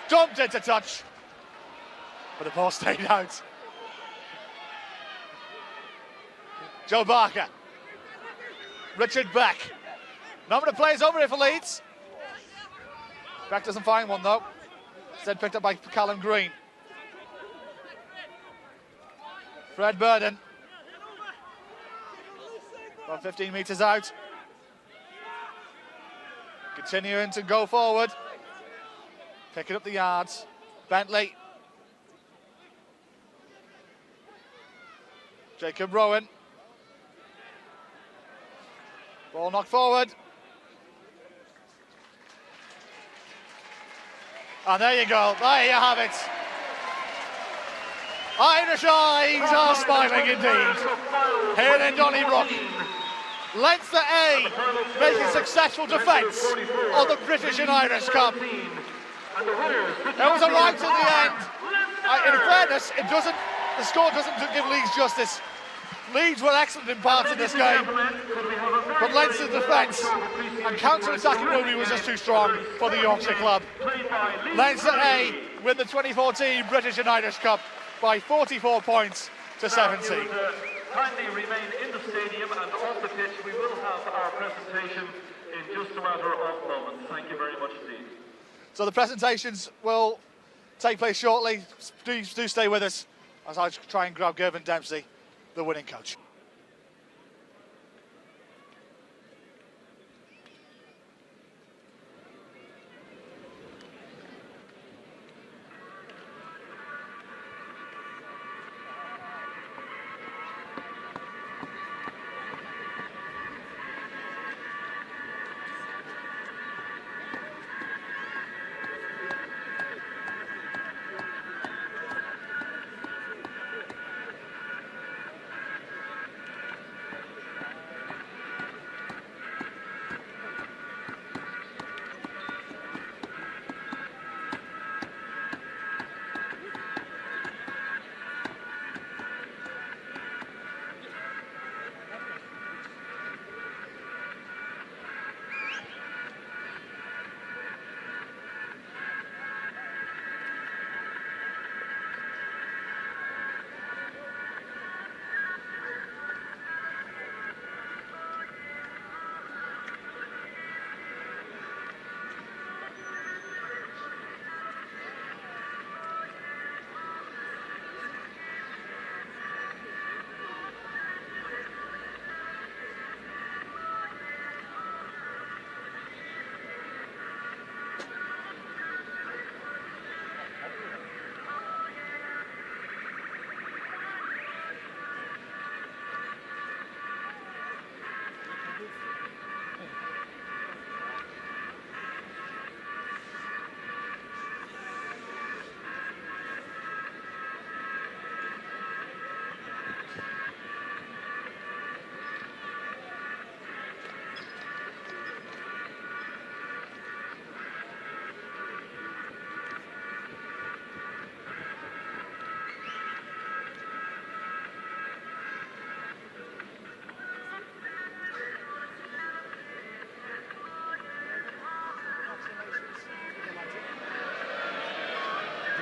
Dumped into touch, but the ball stayed out. Joe Barker, Richard Beck. Number of players over here for Leeds. Beck doesn't find one though. Instead picked up by Callum Green. Fred Burden. About 15 metres out. Continuing to go forward. Picking up the yards. Bentley. Jacob Rowan. Ball knocked forward. And there you go. There you have it. Irish eyes are smiling indeed. Here in Donnybrook. Leinster A making successful defence of the British and Irish Cup. It was a rout in the end. In fairness, the score doesn't give Leeds justice. Leeds were excellent in parts of this game, but Leinster's defence and counter-attacking rugby was just too strong for the Yorkshire club. Leinster A win the 2014 British and Irish Cup by 44 points to 17. Kindly remain in the stadium and off the pitch. We will have our presentation in just a matter of moments. Thank you very much indeed. So the presentations will take place shortly. Do stay with us as I try and grab Gervin Dempsey, the winning coach.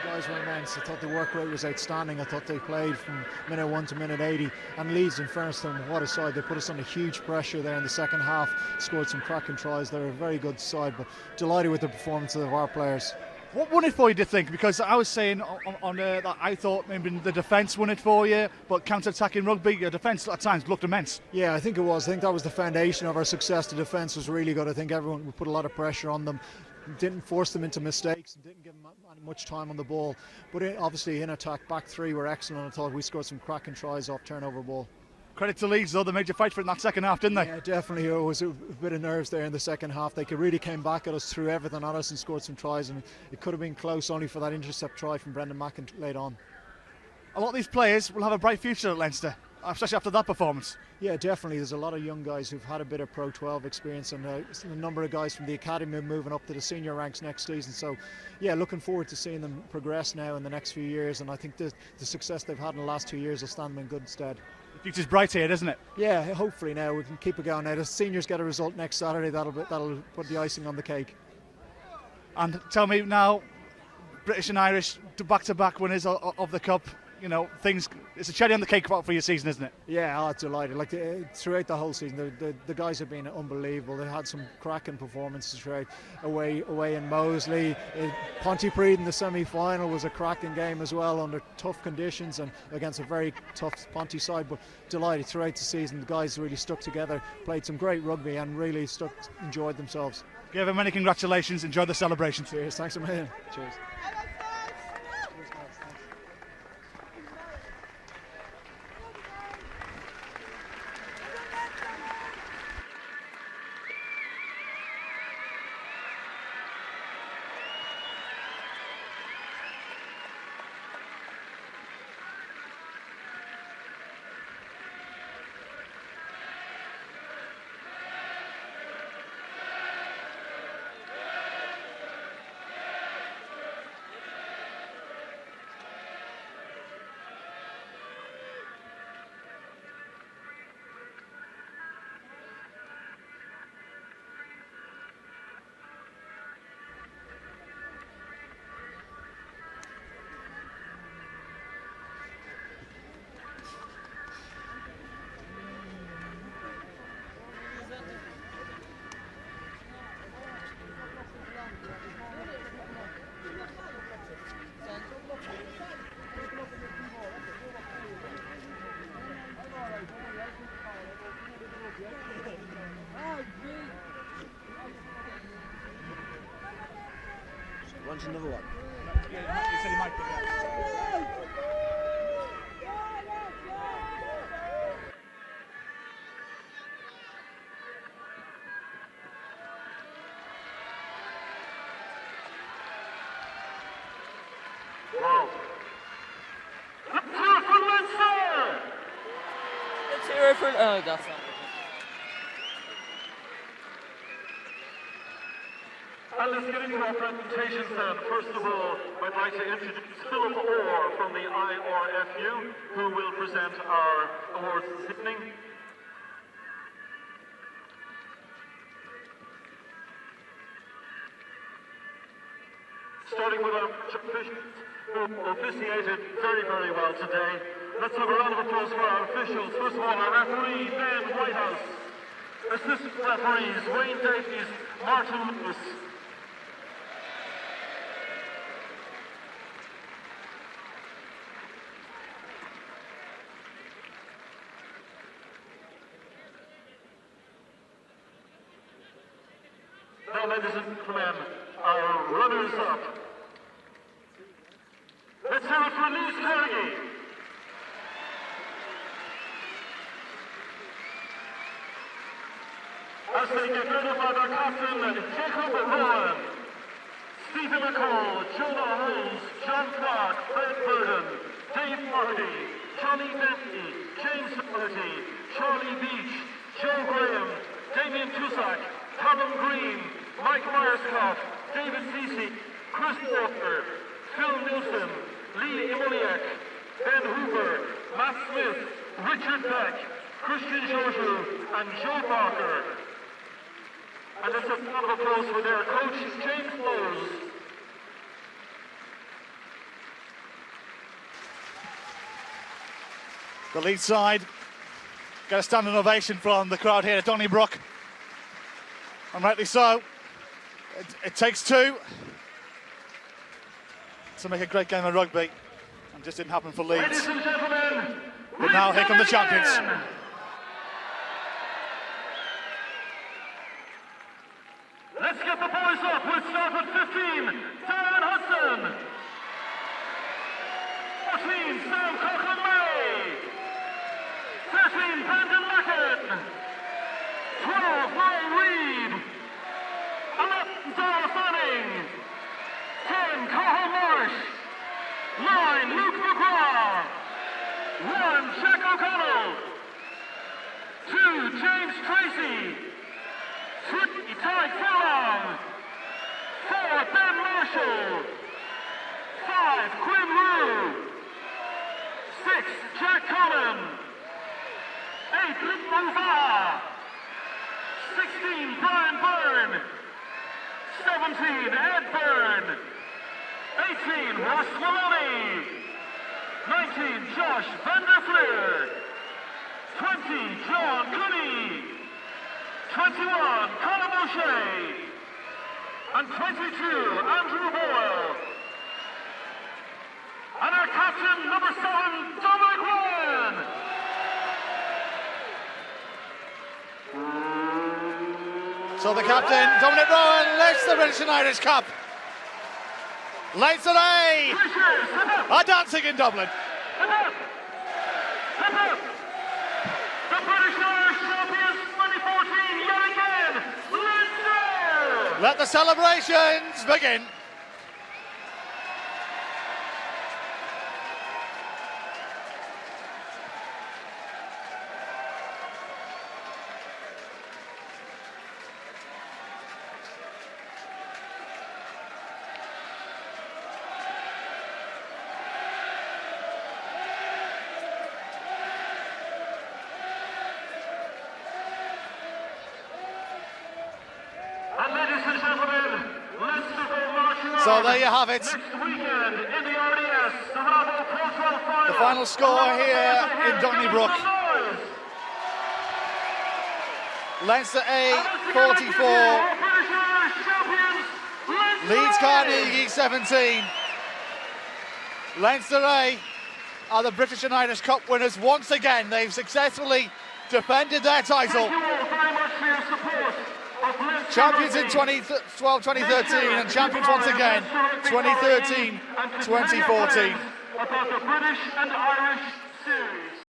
Guys were immense. I thought the work rate was outstanding. I thought they played from minute 1 to minute 80. And Leeds, in fairness to them, what a side. They put us under huge pressure there in the second half, scored some cracking tries. They're a very good side, but delighted with the performance of our players. What won it for you, do you think? Because I was saying that I thought maybe the defence won it for you, but counter-attacking rugby, your defence at times looked immense. Yeah, I think it was. I think that was the foundation of our success. The defence was really good. I think we put a lot of pressure on them, didn't force them into mistakes, and didn't give them much time on the ball. But obviously in attack, back three were excellent. I thought we scored some cracking tries off turnover ball. Credit to Leeds though, they made you fight for it in that second half, didn't they? Yeah, definitely. It was a bit of nerves there in the second half. They really came back at us, threw everything at us and scored some tries, and it could have been close only for that intercept try from Brendan Macken late on. A lot of these players will have a bright future at Leinster, especially after that performance. Yeah, definitely. There's a lot of young guys who've had a bit of Pro 12 experience, and a number of guys from the academy moving up to the senior ranks next season. So, yeah, looking forward to seeing them progress now in the next few years, and I think the success they've had in the last 2 years will stand them in good stead. The future's bright here, isn't it? Yeah, hopefully now we can keep it going. Now the seniors get a result next Saturday, that'll put the icing on the cake. And tell me now, British and Irish back-to-back winners of the Cup. You know, it's a cherry on the cake for your season, isn't it? Yeah, I'm delighted. Like throughout the whole season, the guys have been unbelievable. They had some cracking performances throughout. Away in Moseley, Pontypridd in the semi-final was a cracking game as well under tough conditions and against a very tough Ponty side. But delighted throughout the season, the guys really stuck together, played some great rugby, and really enjoyed themselves. Give them many congratulations. Enjoy the celebration. Cheers. Thanks a million. Cheers. Wants another one. Yeah, you said he might be there. Wow. Let's hear it for Leinster! Let's hear it for... Oh, that's not... And let's get into our presentations then. First of all, I'd like to introduce Philip Orr from the IRFU, who will present our awards this evening. Starting with our officials, who officiated very, very well today. Let's have a round of applause for our officials. First of all, our referee, Ben Whitehouse. Assistant referees, Wayne Davies, Martin Lewis. Now, ladies and gentlemen, our runners-up. Let's hear it for Elise Carnegie. As they get ready by their captain, Jacob Rowan, Stephen McCall, Jonah Holmes, John Clark, Fred Burden, Dave Marty, Johnny Bentley, James Doherty, Charlie Beach, Joe Graham, Damien Cusack, Callum Green, Mike Myerscough, David Ceci, Chris Walker, Phil Nilsson, Lee Imoliak, Ben Hoover, Matt Smith, Richard Beck, Christian Georgiou, and Joe Barker. And let's have a round of applause for their coach, James Bowles. The lead side get a standing ovation from the crowd here at Donnybrook, and rightly so. It takes two to make a great game of rugby, and just didn't happen for Leeds. Ladies and gentlemen, But now here come the champions. Let's get the boys up. We'll start with 15, Darren Hudson. 14, Sam Cochran-May. 13, Brandon Lacken. 12, Roy Reid. 11, Dara Fanning. 10, Cathal Marsh. 9, Luke McGraw. 1, Jack O'Connell. 2, James Tracy. 3, Ty Furlong. 4, Ben Marshall. 5, Quinn Rue. 6, Jack Cullen. 8, Luke Mufah. 16, Brian Byrne. 17, Ed Byrne. 18, Ross Maloney. 19, Josh Vanderfleer. 20, John Cooney. 21, Colin O'Shea. And 22, Andrew Boyle. And our captain, number 7, Dominic Ryan. So the captain, Dominic Rowan, lifts the British and Irish Cup. Leinster A are dancing in Dublin. The British Irish champions 2014 yet again, Leinster! Let the celebrations begin. And ladies and gentlemen, Leinster go marching on. So there you have it. Next weekend in the RDS, the Bravo Cultural Final. The final score here in Donnybrook. Leinster A 44, Leeds Carnegie 17. Leinster A are the British and Irish Cup winners once again. They've successfully defended their title. Thank you all very much for your support Champions in 2012, 2013, and champions once again 2013, 2014. About the British and Irish series.